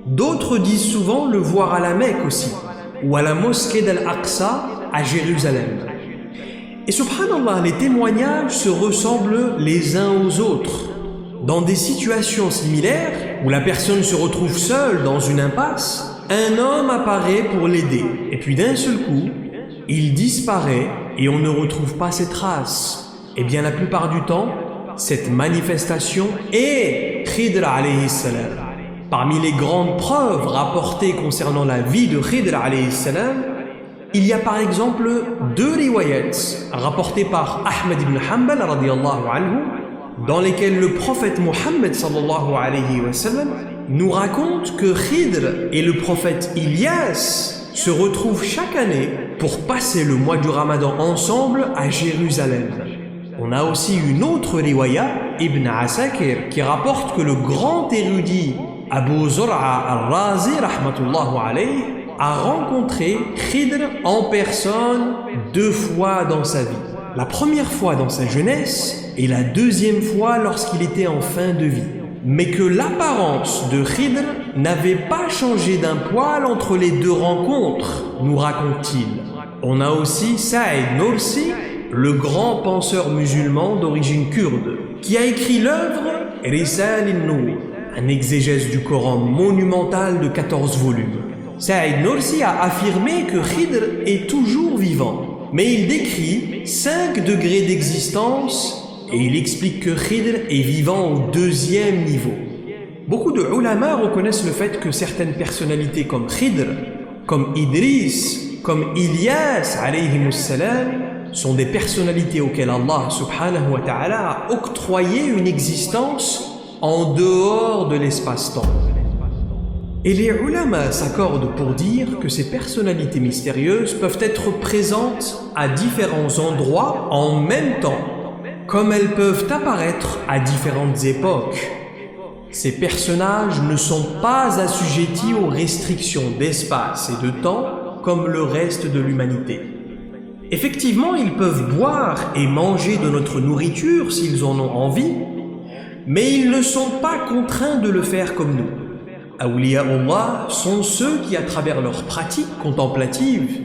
D'autres disent souvent le voir à la Mecque aussi, ou à la mosquée d'Al-Aqsa à Jérusalem. Et subhanallah, les témoignages se ressemblent les uns aux autres. Dans des situations similaires, où la personne se retrouve seule dans une impasse, un homme apparaît pour l'aider, et puis d'un seul coup, il disparaît et on ne retrouve pas ses traces. Et bien la plupart du temps, cette manifestation est Khidr alayhi salam. Parmi les grandes preuves rapportées concernant la vie de Khidr alayhi salam, il y a par exemple 2 riwayats rapportés par Ahmed ibn Hanbal radiyallahu anhu, dans lesquels le prophète Mohammed sallallahu alayhi wa sallam nous raconte que Khidr et le prophète Ilyas se retrouvent chaque année pour passer le mois du Ramadan ensemble à Jérusalem. On a aussi une autre riwaya, Ibn Asakir, qui rapporte que le grand érudit Abu Zur'a al-Razi, rahmatullahu alayhi, a rencontré Khidr en personne 2 fois dans sa vie. La première fois dans sa jeunesse et la deuxième fois lorsqu'il était en fin de vie. Mais que l'apparence de Khidr n'avait pas changé d'un poil entre les 2 rencontres, nous raconte-t-il. On a aussi Saïd Nursi, le grand penseur musulman d'origine kurde, qui a écrit l'œuvre Risal al-Nur, un exégèse du Coran monumental de 14 volumes. Saïd Nursi a affirmé que Khidr est toujours vivant, mais il décrit 5 degrés d'existence et il explique que Khidr est vivant au 2e niveau. Beaucoup de ulama reconnaissent le fait que certaines personnalités comme Khidr, comme Idris, comme Ilyas alayhimus salam, sont des personnalités auxquelles Allah subhanahu wa ta'ala a octroyé une existence en dehors de l'espace-temps. Et les ulama s'accordent pour dire que ces personnalités mystérieuses peuvent être présentes à différents endroits en même temps, comme elles peuvent apparaître à différentes époques. Ces personnages ne sont pas assujettis aux restrictions d'espace et de temps comme le reste de l'humanité. Effectivement, ils peuvent boire et manger de notre nourriture s'ils en ont envie, mais ils ne sont pas contraints de le faire comme nous. Awliya'ullah sont ceux qui, à travers leurs pratiques contemplatives,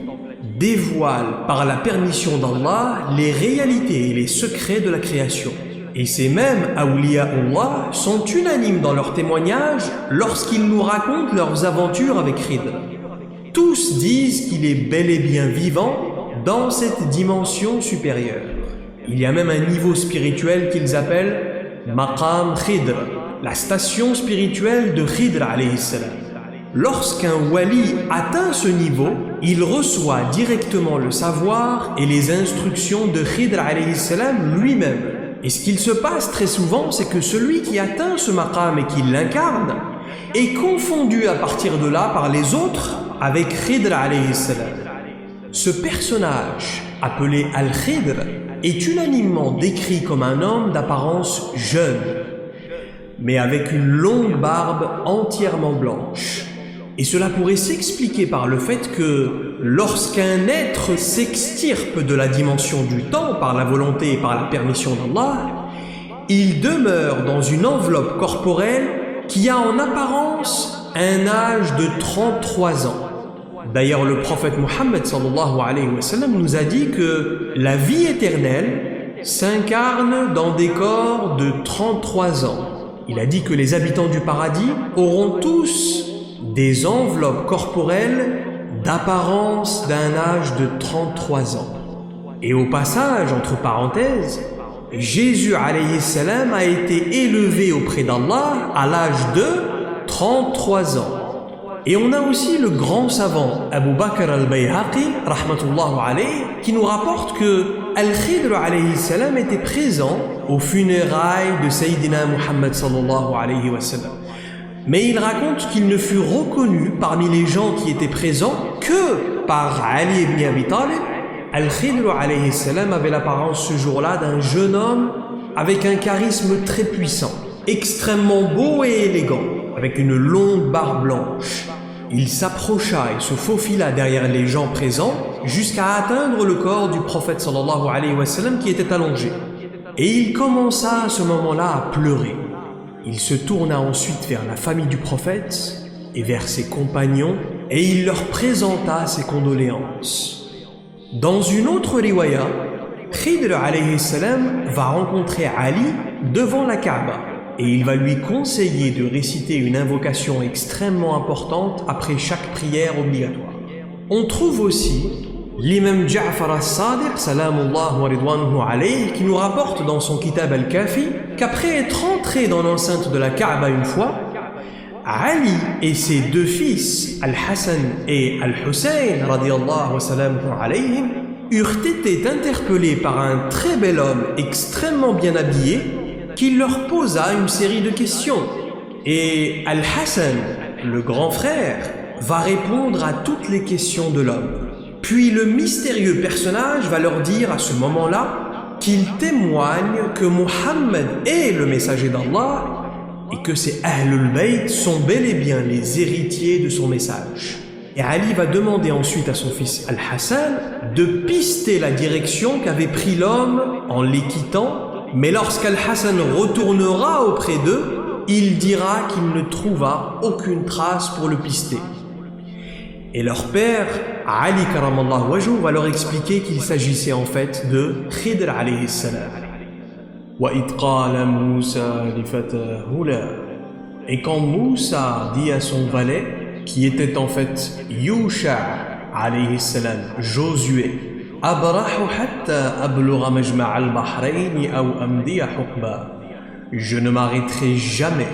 dévoilent par la permission d'Allah les réalités et les secrets de la création. Et ces mêmes Awliya'ullah sont unanimes dans leurs témoignages lorsqu'ils nous racontent leurs aventures avec Khidr. Tous disent qu'il est bel et bien vivant dans cette dimension supérieure. Il y a même un niveau spirituel qu'ils appellent Maqam Khidr, la station spirituelle de Khidr alayhi salam. Lorsqu'un wali atteint ce niveau, il reçoit directement le savoir et les instructions de Khidr alayhi salam lui-même. Et ce qu'il se passe très souvent, c'est que celui qui atteint ce maqam et qui l'incarne est confondu à partir de là par les autres avec Khidr alayhi salam. Ce personnage, appelé Al-Khidr, est unanimement décrit comme un homme d'apparence jeune, mais avec une longue barbe entièrement blanche. Et cela pourrait s'expliquer par le fait que lorsqu'un être s'extirpe de la dimension du temps par la volonté et par la permission d'Allah, il demeure dans une enveloppe corporelle qui a en apparence un âge de 33 ans. D'ailleurs, le prophète Mohammed sallallahu alayhi wa sallam nous a dit que la vie éternelle s'incarne dans des corps de 33 ans. Il a dit que les habitants du paradis auront tous des enveloppes corporelles d'apparence d'un âge de 33 ans. Et au passage, entre parenthèses, Jésus alayhi salam a été élevé auprès d'Allah à l'âge de 33 ans. Et on a aussi le grand savant Abu Bakr al-Bayhaqi, rahmatullahu alayhi, qui nous rapporte que Al-Khidr alayhi salam était présent aux funérailles de Sayyidina Muhammad sallallahu alayhi wa sallam. Mais il raconte qu'il ne fut reconnu parmi les gens qui étaient présents que par Ali ibn Abi Talib. Al-Khidr alayhi salam avait l'apparence ce jour-là d'un jeune homme avec un charisme très puissant, extrêmement beau et élégant, avec une longue barbe blanche. Il s'approcha et se faufila derrière les gens présents jusqu'à atteindre le corps du prophète sallallahu alayhi wa sallam qui était allongé. Et il commença à ce moment-là à pleurer. Il se tourna ensuite vers la famille du prophète et vers ses compagnons et il leur présenta ses condoléances. Dans une autre riwaya, Khidr alayhi salam va rencontrer Ali devant la Kaaba et il va lui conseiller de réciter une invocation extrêmement importante après chaque prière obligatoire. On trouve aussi l'imam Ja'far as-Sadiq, salamullah wa ridwanuhu alayhi, qui nous rapporte dans son kitab al-Kafi qu'après être entré dans l'enceinte de la Kaaba une fois, Ali et ses 2 fils, Al-Hassan et Al-Hussein, radiyallahu wa salamuhu alayhim, eurent été interpellés par un très bel homme extrêmement bien habillé qui leur posa une série de questions. Et Al-Hassan, le grand frère, va répondre à toutes les questions de l'homme. Puis le mystérieux personnage va leur dire à ce moment-là qu'il témoigne que Muhammad est le messager d'Allah et que ces Ahlul Bayt sont bel et bien les héritiers de son message. Et Ali va demander ensuite à son fils Al-Hassan de pister la direction qu'avait pris l'homme en les quittant, mais lorsqu'Al-Hassan retournera auprès d'eux, il dira qu'il ne trouva aucune trace pour le pister. Et leur père, Ali karamallahu wajhu, va leur expliquer qu'il s'agissait en fait de Khidr alayhi salam. وَإِذْ قَالَ مُوسَى لِفَتَاهُ لَا. Et quand Moussa dit à son valet, qui était en fait Yusha alayhi salam, Josué, أَبْرَحُ حَتَّى أَبْلُغَ مَجْمَعَ الْبَحْرَيْنِ أَوْ أَمْضِيَ حُقْبًا. Je ne m'arrêterai jamais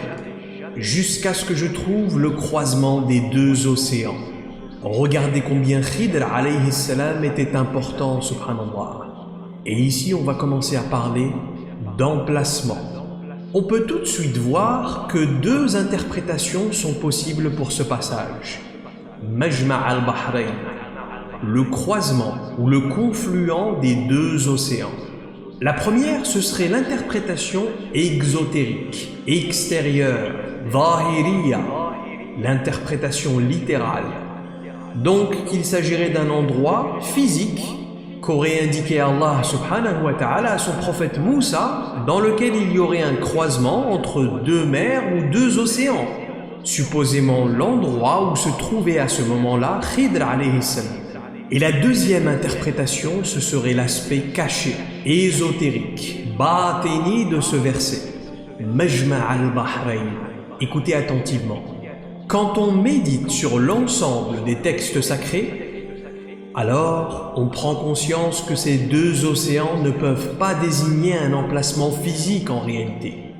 jusqu'à ce que je trouve le croisement des deux océans. Regardez combien Khidr alayhi salam était important, subhanallah. Et ici, on va commencer à parler d'emplacement. On peut tout de suite voir que deux interprétations sont possibles pour ce passage. Majma' al-Bahrain, le croisement ou le confluent des deux océans. La première, ce serait l'interprétation exotérique, extérieure, zahiriya, l'interprétation littérale. Donc qu'il s'agirait d'un endroit physique qu'aurait indiqué Allah subhanahu wa ta'ala à son prophète Moussa, dans lequel il y aurait un croisement entre deux mers ou deux océans, supposément l'endroit où se trouvait à ce moment-là Khidr alayhi salam. Et la deuxième interprétation, ce serait l'aspect caché, ésotérique, batini de ce verset. Majma' al-Bahrain. Écoutez attentivement. Quand on médite sur l'ensemble des textes sacrés, alors on prend conscience que ces deux océans ne peuvent pas désigner un emplacement physique en réalité,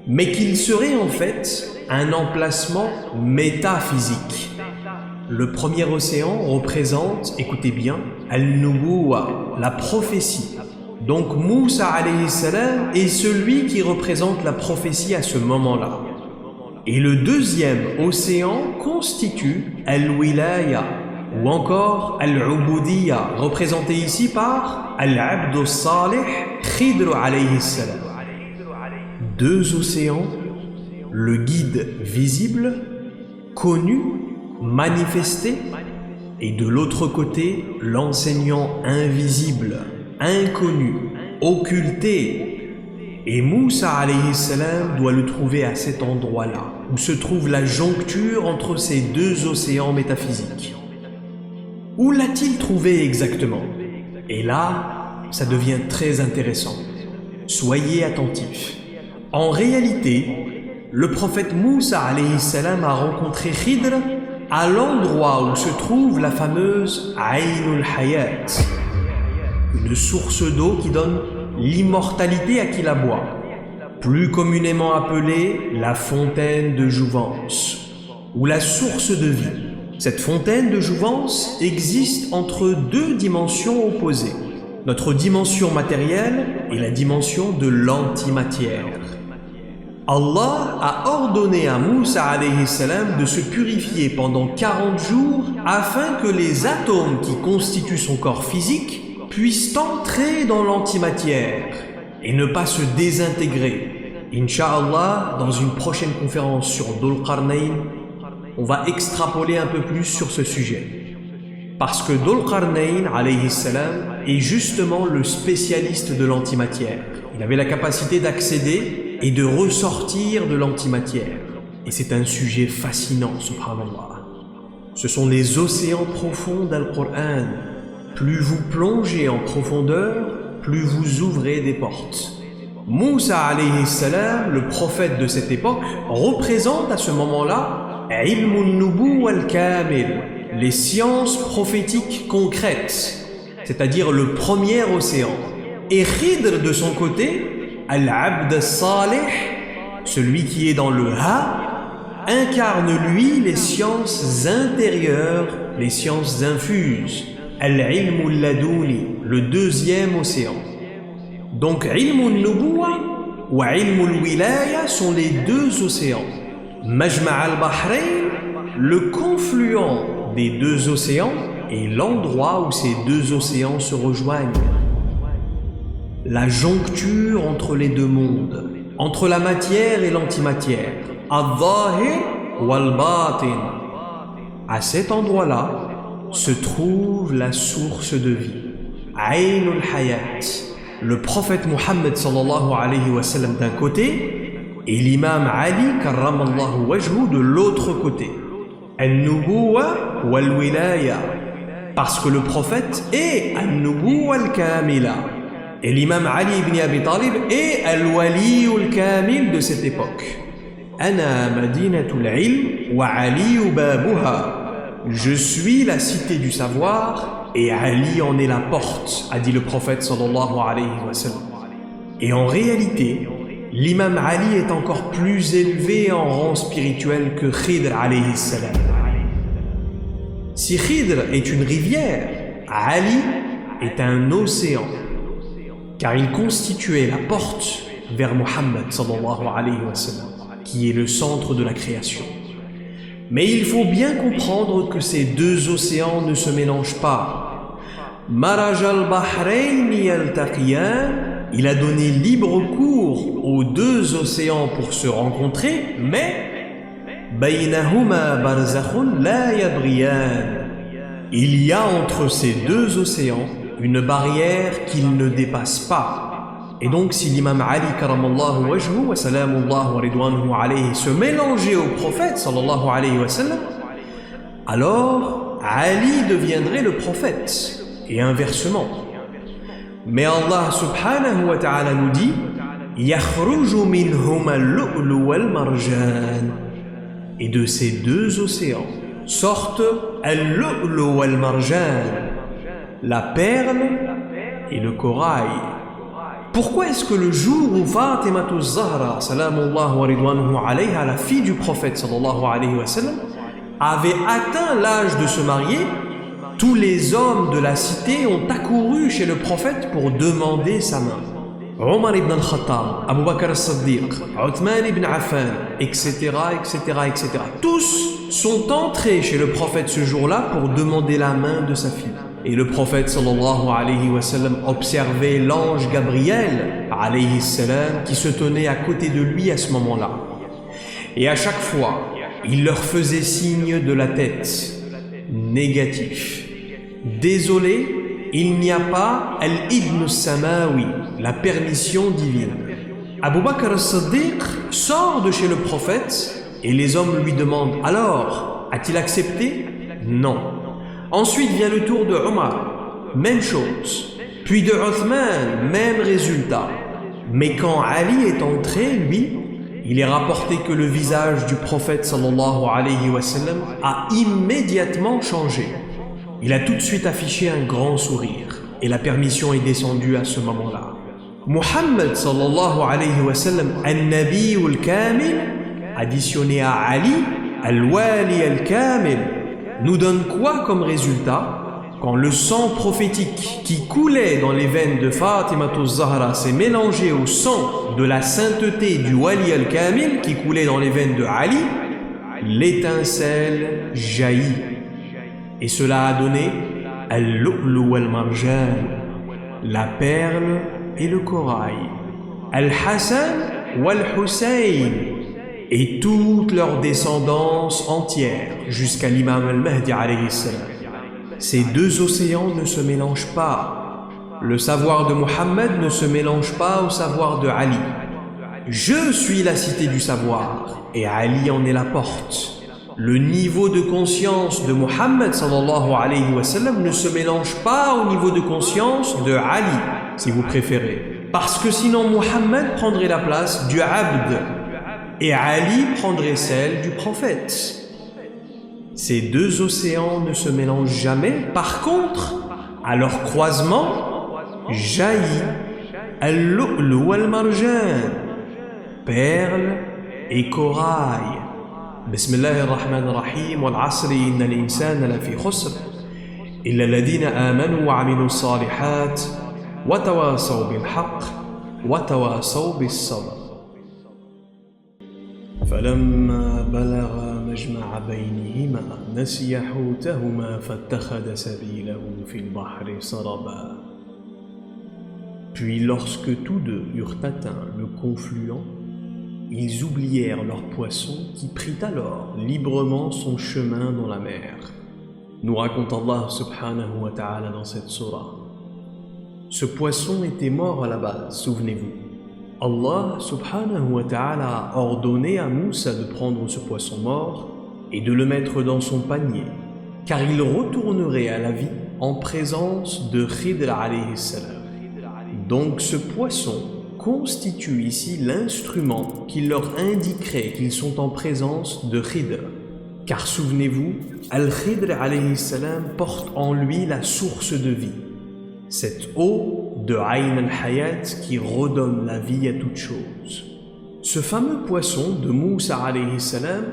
mais qu'ils seraient en fait un emplacement métaphysique. Le premier océan représente, écoutez bien, Al-Nubuwa, la prophétie. Donc Moussa alayhi salam est celui qui représente la prophétie à ce moment-là. Et le deuxième océan constitue Al-Wilaya, ou encore Al-Ubudiyya, représenté ici par Al-Abd Salih Khidr alayhi salam. Deux océans, le guide visible, connu, manifesté, et de l'autre côté, l'enseignant invisible, inconnu, occulté. Et Moussa alayhi salam doit le trouver à cet endroit-là, où se trouve la joncture entre ces deux océans métaphysiques. Où l'a-t-il trouvé exactement? Et là, ça devient très intéressant. Soyez attentifs. En réalité, le prophète Moussa alayhi salam a rencontré Khidr à l'endroit où se trouve la fameuse Aynul Hayat, une source d'eau qui donne l'immortalité à qui la boit, plus communément appelée la fontaine de jouvence, ou la source de vie. Cette fontaine de jouvence existe entre deux dimensions opposées, notre dimension matérielle et la dimension de l'antimatière. Allah a ordonné à Moussa alayhi salam de se purifier pendant 40 jours afin que les atomes qui constituent son corps physique puissent entrer dans l'antimatière et ne pas se désintégrer. Inch'Allah, dans une prochaine conférence sur Dhul Qarnayn, on va extrapoler un peu plus sur ce sujet. Parce que Dhul Qarnayn alayhi salam est justement le spécialiste de l'antimatière. Il avait la capacité d'accéder et de ressortir de l'antimatière. Et c'est un sujet fascinant, subhanallah. Ce sont les océans profonds d'Al-Qur'an. Plus vous plongez en profondeur, plus vous ouvrez des portes. Moussa alayhi salam, le prophète de cette époque, représente à ce moment-là Ilmun Nubuwa al-Kamil, les sciences prophétiques concrètes, c'est-à-dire le premier océan. Et Khidr de son côté, Al-Abd Salih, celui qui est dans le Ha, incarne lui les sciences intérieures, les sciences infuses. Al-Ilmul Laduni, le deuxième océan. Donc Ilmun Nubuwa ou Ilmul Wilaya sont les deux océans. Majma' al-Bahrain, le confluent des deux océans, est l'endroit où ces deux océans se rejoignent. La joncture entre les deux mondes, entre la matière et l'antimatière. Al-Zahir wal-Batin. À cet endroit-là se trouve la source de vie. Aynul Hayat. Le prophète Muhammad sallallahu alayhi wa sallam d'un côté et l'imam Ali karramallahu wajhu de l'autre côté. An-Nubuwa wal-Wilaya. Parce que le prophète est An-Nubuwa al-Kamila. Et l'imam Ali ibn Abi Talib est Al-Wali al-Kamil de cette époque. Ana madinatul ilm wa Ali babuha. Je suis la cité du savoir et Ali en est la porte, a dit le prophète sallallahu alayhi wa sallam. Et en réalité, l'imam Ali est encore plus élevé en rang spirituel que Khidr alayhi salam. Si Khidr est une rivière, Ali est un océan, car il constituait la porte vers Muhammad sallallahu alayhi wa sallam, qui est le centre de la création. Mais il faut bien comprendre que ces deux océans ne se mélangent pas. Maraj al-Bahrain yaltaqiyan, il a donné libre cours aux deux océans pour se rencontrer, mais baynahuma barzakhun la yabghiyan. Il y a entre ces deux océans une barrière qu'ils ne dépassent pas. Et donc si l'imam Ali karamallahu wajhu wa salamullahu wa ridwanuhu alayhi se mélangeait au prophète sallallahu alayhi wa sallam, alors Ali deviendrait le prophète et inversement. Mais Allah subhanahu wa ta'ala nous dit yakhruju minhuma al-lu'lu wal-marjan. Et de ces deux océans sortent al-lu'lu wal-marjan, la perle et le corail. Pourquoi est-ce que le jour où Fatima az-Zahra, salamullahu wa ridwanuhu alayha, la fille du prophète sallallahu alayhi wa sallam, avait atteint l'âge de se marier, tous les hommes de la cité ont accouru chez le prophète pour demander sa main? Omar ibn al-Khattab, Abu Bakr as-Siddiq, Uthman ibn Affan, etc., etc., etc. Tous sont entrés chez le prophète ce jour-là pour demander la main de sa fille. Et le prophète sallallahu alayhi wa sallam observait l'ange Gabriel alayhi salam qui se tenait à côté de lui à ce moment-là. Et à chaque fois, il leur faisait signe de la tête, négatif. Désolé, il n'y a pas al-idn samawi, la permission divine. Abu Bakr as-Siddiq sort de chez le prophète et les hommes lui demandent « Alors, a-t-il accepté ?» Non. Ensuite vient le tour de Omar, même chose. Puis de Uthman, même résultat. Mais quand Ali est entré, lui, il est rapporté que le visage du prophète sallallahu alayhi wa sallam a immédiatement changé. Il a tout de suite affiché un grand sourire et la permission est descendue à ce moment-là. Muhammad sallallahu alayhi wa sallam, al-Nabi al-Kamil, additionné à Ali, al-Wali al-Kamil, nous donne quoi comme résultat? Quand le sang prophétique qui coulait dans les veines de Fatima az-Zahra s'est mélangé au sang de la sainteté du Wali al-Kamil qui coulait dans les veines de Ali, l'étincelle jaillit. Et cela a donné al-lu'lu wal-marjan, la perle et le corail, al-Hassan wal-Hussein, et toute leur descendance entière jusqu'à l'imam al-Mahdi alayhi salam. Ces deux océans ne se mélangent pas. Le savoir de Muhammad ne se mélange pas au savoir de Ali. Je suis la cité du savoir et Ali en est la porte. Le niveau de conscience de Muhammad sallallahu alayhi wa sallam ne se mélange pas au niveau de conscience de Ali, si vous préférez. Parce que sinon Muhammad prendrait la place du abd et Ali prendrait celle du prophète. Ces deux océans ne se mélangent jamais. Par contre, à leur croisement, jaillit al-lu'lu wal-marjan, perle et corail. Bismillahirrahmanirrahim, wal asri innal insana lafi khusr illa alladhina amanu wa amilu salihat wa tawasaw bil haqq wa tawasaw bis sabr. فلما بلغا مجمع بينهما نسيا حوتهما فاتخذ سبيله في البحر سربا. Puis lorsque tous deux eurent atteint le confluent, ils oublièrent leur poisson qui prit alors librement son chemin dans la mer. Nous raconte Allah subhanahu wa ta'ala dans cette surah. Ce poisson était mort à la base, souvenez-vous. Allah subhanahu wa ta'ala a ordonné à Moussa de prendre ce poisson mort et de le mettre dans son panier, car il retournerait à la vie en présence de Khidr alayhi salam. Donc ce poisson constitue ici l'instrument qui leur indiquerait qu'ils sont en présence de Khidr. Car souvenez-vous, Al-Khidr alayhi salam porte en lui la source de vie. Cette eau de Ayn al-Hayat qui redonne la vie à toute chose. Ce fameux poisson de Moussa alayhi salam,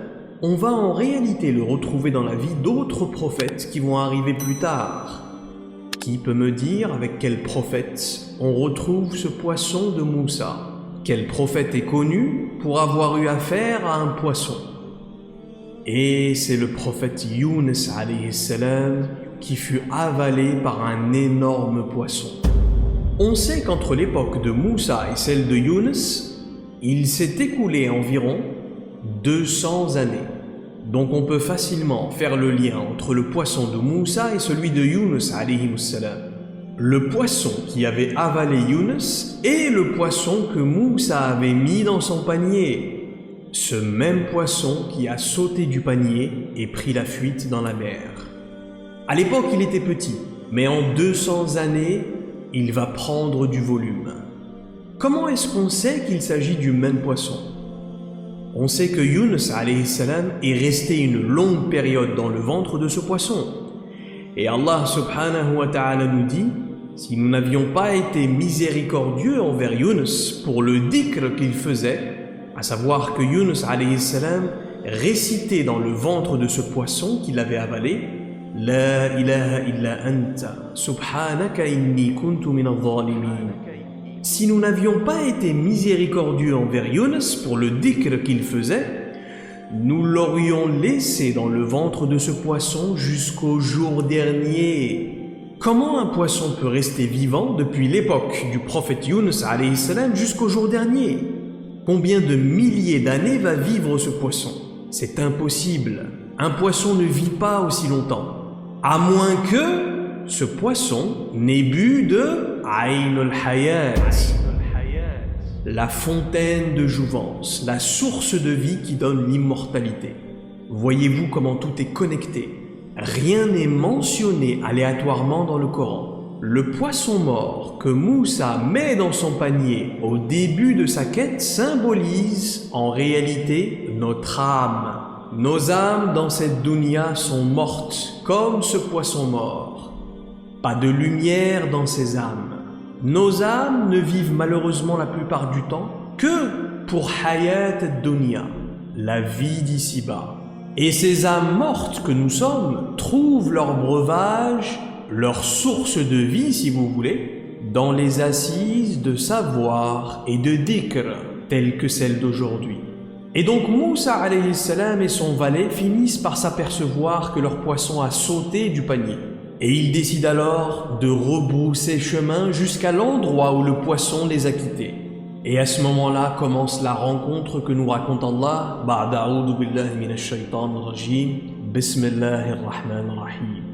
on va en réalité le retrouver dans la vie d'autres prophètes qui vont arriver plus tard. Qui peut me dire avec quel prophète on retrouve ce poisson de Moussa? Quel prophète est connu pour avoir eu affaire à un poisson? Et c'est le prophète Yunus alayhi salam qui fut avalé par un énorme poisson. On sait qu'entre l'époque de Moussa et celle de Yunus, il s'est écoulé environ 200 années. Donc on peut facilement faire le lien entre le poisson de Moussa et celui de Yunus alayhi salam. Le poisson qui avait avalé Yunus et le poisson que Moussa avait mis dans son panier. Ce même poisson qui a sauté du panier et pris la fuite dans la mer. À l'époque, il était petit, mais en 200 années, il va prendre du volume. Comment est-ce qu'on sait qu'il s'agit du même poisson? On sait que Yunus alayhi salam est resté une longue période dans le ventre de ce poisson. Et Allah subhanahu wa ta'ala nous dit, si nous n'avions pas été miséricordieux envers Yunus pour le dhikr qu'il faisait, à savoir que Yunus alayhi salam récitait dans le ventre de ce poisson qu'il avait avalé, La ilaha illa anta, subhanaka inni kuntu min al-zalimin. Si nous n'avions pas été miséricordieux envers Yunus pour le dhikr qu'il faisait, nous l'aurions laissé dans le ventre de ce poisson jusqu'au jour dernier. Comment un poisson peut rester vivant depuis l'époque du prophète Yunus alayhi salam jusqu'au jour dernier? Combien de milliers d'années va vivre ce poisson? C'est impossible. Un poisson ne vit pas aussi longtemps. À moins que ce poisson n'ait bu de Ayn al-Hayat, la fontaine de jouvence, la source de vie qui donne l'immortalité. Voyez-vous comment tout est connecté? Rien n'est mentionné aléatoirement dans le Coran. Le poisson mort que Moussa met dans son panier au début de sa quête symbolise en réalité notre âme. Nos âmes dans cette dunya sont mortes comme ce poisson mort. Pas de lumière dans ces âmes. Nos âmes ne vivent malheureusement la plupart du temps que pour Hayat ad-Dunya, la vie d'ici-bas. Et ces âmes mortes que nous sommes trouvent leur breuvage, leur source de vie, si vous voulez, dans les assises de savoir et de dhikr, telles que celles d'aujourd'hui. Et donc Moussa alayhi salam et son valet finissent par s'apercevoir que leur poisson a sauté du panier. Et ils décident alors de rebrousser chemin jusqu'à l'endroit où le poisson les a quittés. Et à ce moment-là commence la rencontre que nous raconte Allah. Ba'da a'udhu billahi minash shaytanir rajim. Bismillahir rahmanir rahim.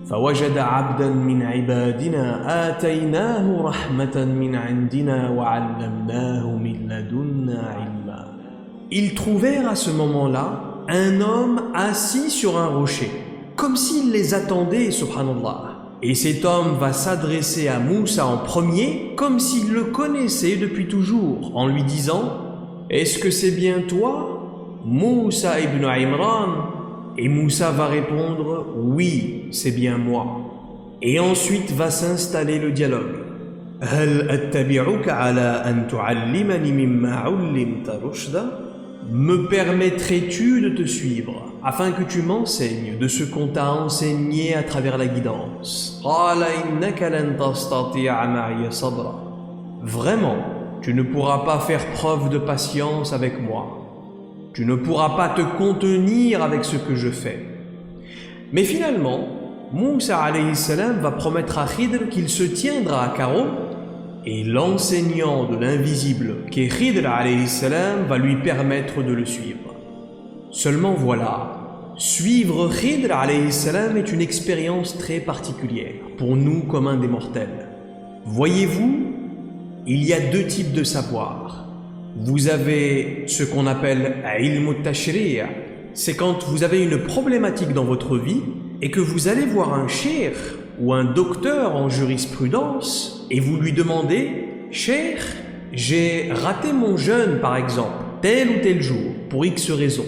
فوجد عبدا من عبادنا آتيناه رحمة من عندنا وعلمناه من لدنا علما. Ils trouvèrent à ce moment-là un homme assis sur un rocher, comme s'il les attendait, subhanallah. Et cet homme va s'adresser à Moussa en premier, comme s'il le connaissait depuis toujours, en lui disant « Est-ce que c'est bien toi, Moussa ibn Imran ?» Et Moussa va répondre « Oui, c'est bien moi. » Et ensuite va s'installer le dialogue. « Hal attabi'uka ala an tu'allimani mimma 'ullimta rushda » Me permettrais-tu de te suivre afin que tu m'enseignes de ce qu'on t'a enseigné à travers la guidance? « Qala innaka lan tastati'a ma'iya sabra » Vraiment, tu ne pourras pas faire preuve de patience avec moi. Tu ne pourras pas te contenir avec ce que je fais. Mais finalement, Moussa alayhi salam va promettre à Khidr qu'il se tiendra à carreau et l'enseignant de l'invisible, qui est Khidr alayhi salam, va lui permettre de le suivre. Seulement voilà, suivre Khidr alayhi salam est une expérience très particulière pour nous communs des mortels. Voyez-vous, il y a deux types de savoir. Vous avez ce qu'on appelle ilm al-tashri', c'est quand vous avez une problématique dans votre vie et que vous allez voir un cheikh ou un docteur en jurisprudence et vous lui demandez « Cheikh, j'ai raté mon jeûne par exemple, tel ou tel jour, pour X raison.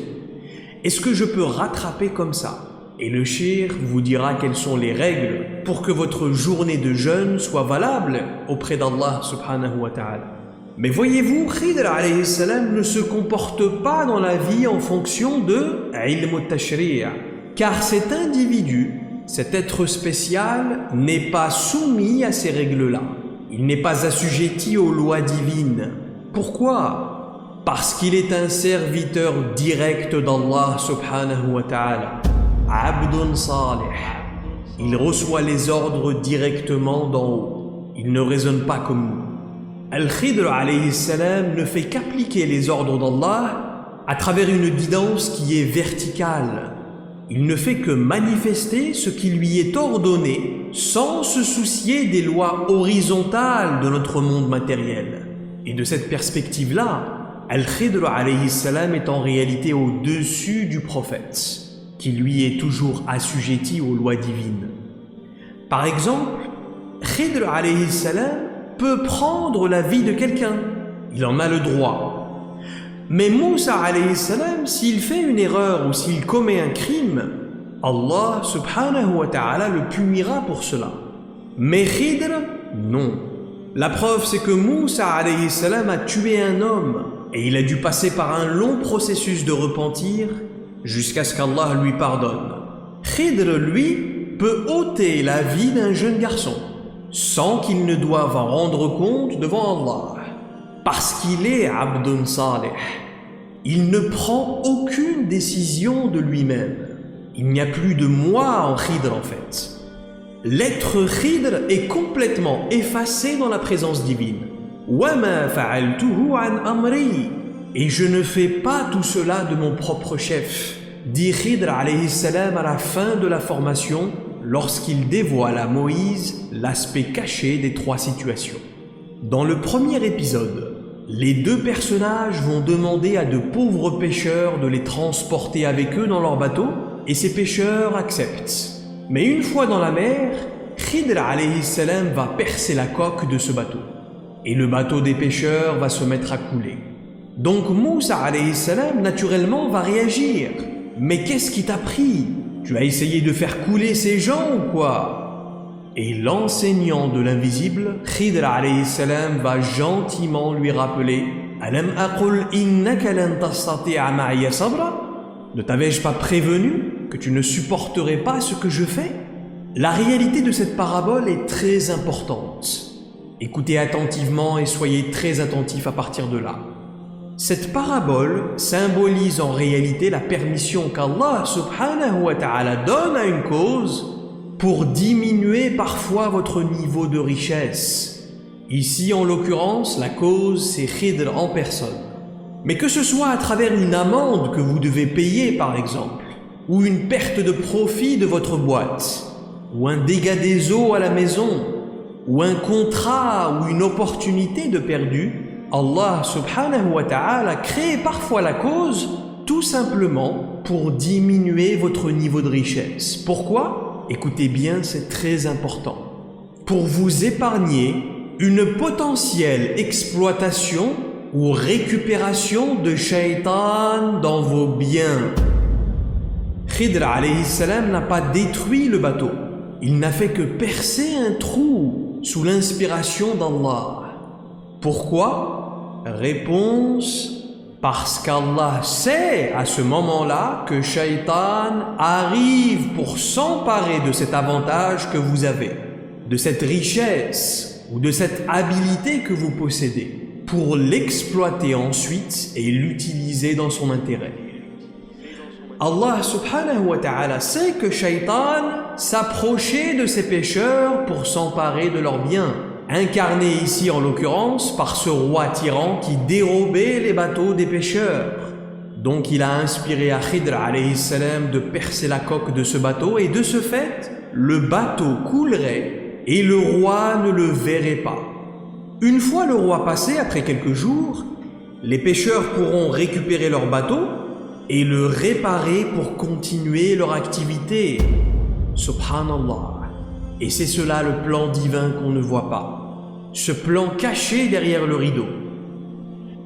Est-ce que je peux rattraper comme ça ?» Et le cheikh vous dira quelles sont les règles pour que votre journée de jeûne soit valable auprès d'Allah subhanahu wa ta'ala. Mais voyez-vous, Khidr alayhi salam ne se comporte pas dans la vie en fonction de ilm al-tashri', car cet individu, cet être spécial, n'est pas soumis à ces règles-là. Il n'est pas assujetti aux lois divines. Pourquoi ? Parce qu'il est un serviteur direct d'Allah subhanahu wa ta'ala. Abdun salih. Il reçoit les ordres directement d'en haut. Il ne raisonne pas comme nous. Al-Khidr alayhi salam ne fait qu'appliquer les ordres d'Allah à travers une guidance qui est verticale. Il ne fait que manifester ce qui lui est ordonné sans se soucier des lois horizontales de notre monde matériel. Et de cette perspective-là, Al-Khidr alayhi salam est en réalité au-dessus du prophète, qui lui est toujours assujetti aux lois divines. Par exemple, Khidr alayhi salam peut prendre la vie de quelqu'un. Il en a le droit. Mais Moussa alayhi salam, s'il fait une erreur ou s'il commet un crime, Allah subhanahu wa ta'ala le punira pour cela. Mais Khidr, non. La preuve, c'est que Moussa alayhi salam a tué un homme et il a dû passer par un long processus de repentir jusqu'à ce qu'Allah lui pardonne. Khidr, lui, peut ôter la vie d'un jeune garçon sans qu'il ne doive en rendre compte devant Allah, parce qu'il est Abdun Salih. Il ne prend aucune décision de lui-même. Il n'y a plus de moi en Khidr en fait. L'être Khidr est complètement effacé dans la présence divine. وَمَا فَعَلْتُهُ عَنْ أَمْرِي. Et je ne fais pas tout cela de mon propre chef, dit Khidr alayhi salam à la fin de la formation, lorsqu'il dévoile à Moïse l'aspect caché des trois situations. Dans le premier épisode, les deux personnages vont demander à de pauvres pêcheurs de les transporter avec eux dans leur bateau, et ces pêcheurs acceptent. Mais une fois dans la mer, Khidr alayhi salam va percer la coque de ce bateau, et le bateau des pêcheurs va se mettre à couler. Donc Moussa alayhi salam naturellement va réagir. Mais qu'est-ce qui t'a pris ? Tu as essayé de faire couler ces gens ou quoi ? Et l'enseignant de l'invisible, Khidr alayhi salam, va gentiment lui rappeler « Alam aqul innaka lan tastati'a ma'iya sabra » Ne t'avais-je pas prévenu que tu ne supporterais pas ce que je fais ? La réalité de cette parabole est très importante. Écoutez attentivement et soyez très attentifs à partir de là. Cette parabole symbolise en réalité la permission qu'Allah subhanahu wa ta'ala donne à une cause pour diminuer parfois votre niveau de richesse. Ici, en l'occurrence, la cause, c'est Khidr en personne. Mais que ce soit à travers une amende que vous devez payer, par exemple, ou une perte de profit de votre boîte, ou un dégât des eaux à la maison, ou un contrat ou une opportunité de perdu, Allah subhanahu wa ta'ala crée parfois la cause tout simplement pour diminuer votre niveau de richesse. Pourquoi ? Écoutez bien, c'est très important. Pour vous épargner une potentielle exploitation ou récupération de shaitan dans vos biens. Khidr alayhi salam n'a pas détruit le bateau. Il n'a fait que percer un trou sous l'inspiration d'Allah. Pourquoi ? Réponse, parce qu'Allah sait à ce moment-là que Shaitan arrive pour s'emparer de cet avantage que vous avez, de cette richesse ou de cette habilité que vous possédez, pour l'exploiter ensuite et l'utiliser dans son intérêt. Allah subhanahu wa ta'ala sait que Shaitan s'approchait de ces pécheurs pour s'emparer de leurs biens, incarné ici en l'occurrence par ce roi tyran qui dérobait les bateaux des pécheurs. Donc il a inspiré à Khidr alayhi salam de percer la coque de ce bateau et de ce fait, le bateau coulerait et le roi ne le verrait pas. Une fois le roi passé, après quelques jours, les pêcheurs pourront récupérer leur bateau et le réparer pour continuer leur activité. Subhanallah. Et c'est cela le plan divin qu'on ne voit pas. Ce plan caché derrière le rideau.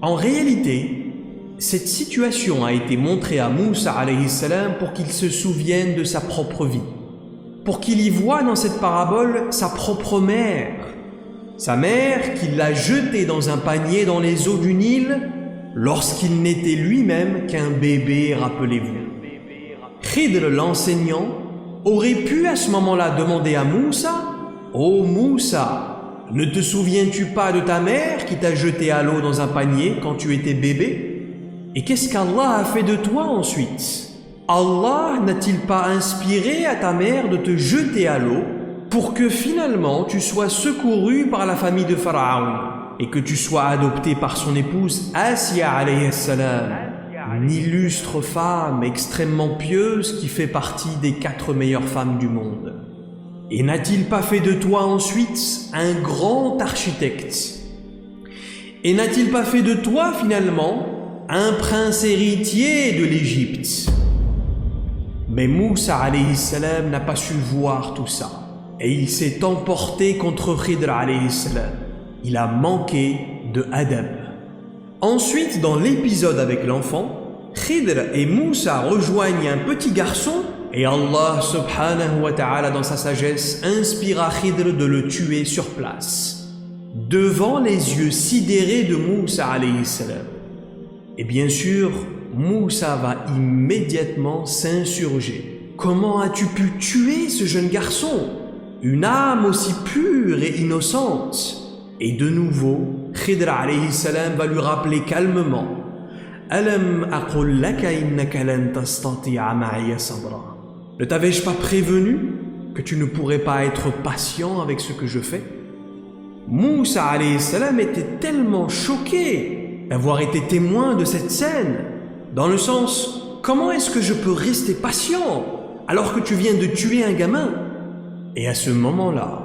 En réalité, cette situation a été montrée à Moussa alayhi salam pour qu'il se souvienne de sa propre vie. Pour qu'il y voie dans cette parabole sa propre mère. Sa mère qui l'a jeté dans un panier dans les eaux du Nil lorsqu'il n'était lui-même qu'un bébé, rappelez-vous. Khidr, l'enseignant, aurait pu à ce moment-là demander à Moussa « Oh Moussa, ne te souviens-tu pas de ta mère qui t'a jeté à l'eau dans un panier quand tu étais bébé ? Et qu'est-ce qu'Allah a fait de toi ensuite ? Allah n'a-t-il pas inspiré à ta mère de te jeter à l'eau pour que finalement tu sois secouru par la famille de Pharaon et que tu sois adopté par son épouse Asya alayhi salam, une illustre femme extrêmement pieuse qui fait partie des 4 meilleures femmes du monde. Et n'a-t-il pas fait de toi ensuite un grand architecte ? Et n'a-t-il pas fait de toi finalement un prince héritier de l'Égypte ? Mais Moussa alayhi salam n'a pas su voir tout ça. Et il s'est emporté contre Khidr alayhi salam. Il a manqué de adab. Ensuite, dans l'épisode avec l'enfant, Khidr et Moussa rejoignent un petit garçon et Allah subhanahu wa ta'ala dans sa sagesse inspire à Khidr de le tuer sur place, devant les yeux sidérés de Moussa alayhi salam. Et bien sûr, Moussa va immédiatement s'insurger. Comment as-tu pu tuer ce jeune garçon ? Une âme aussi pure et innocente. Et de nouveau, Khidr alayhi salam va lui rappeler calmement Alam aqul laka innaka lan tastati'a ma'iya sabra. Ne t'avais-je pas prévenu que tu ne pourrais pas être patient avec ce que je fais ? Moussa alayhi salam était tellement choqué d'avoir été témoin de cette scène, dans le sens, comment est-ce que je peux rester patient alors que tu viens de tuer un gamin ? Et à ce moment-là,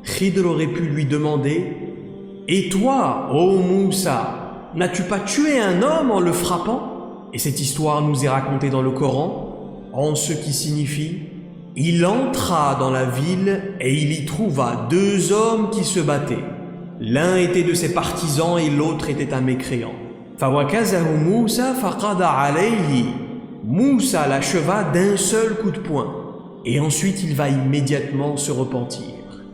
Khidr aurait pu lui demander « Et toi, ô Moussa, n'as-tu pas tué un homme en le frappant ?» Et cette histoire nous est racontée dans le Coran, en ce qui signifie « Il entra dans la ville et il y trouva 2 hommes qui se battaient. L'un était de ses partisans et l'autre était un mécréant. فَوَكَزَهُ مُوسَى فَقَضَ عَلَيْهِ » Moussa l'acheva d'un seul coup de poing. Et ensuite il va immédiatement se repentir.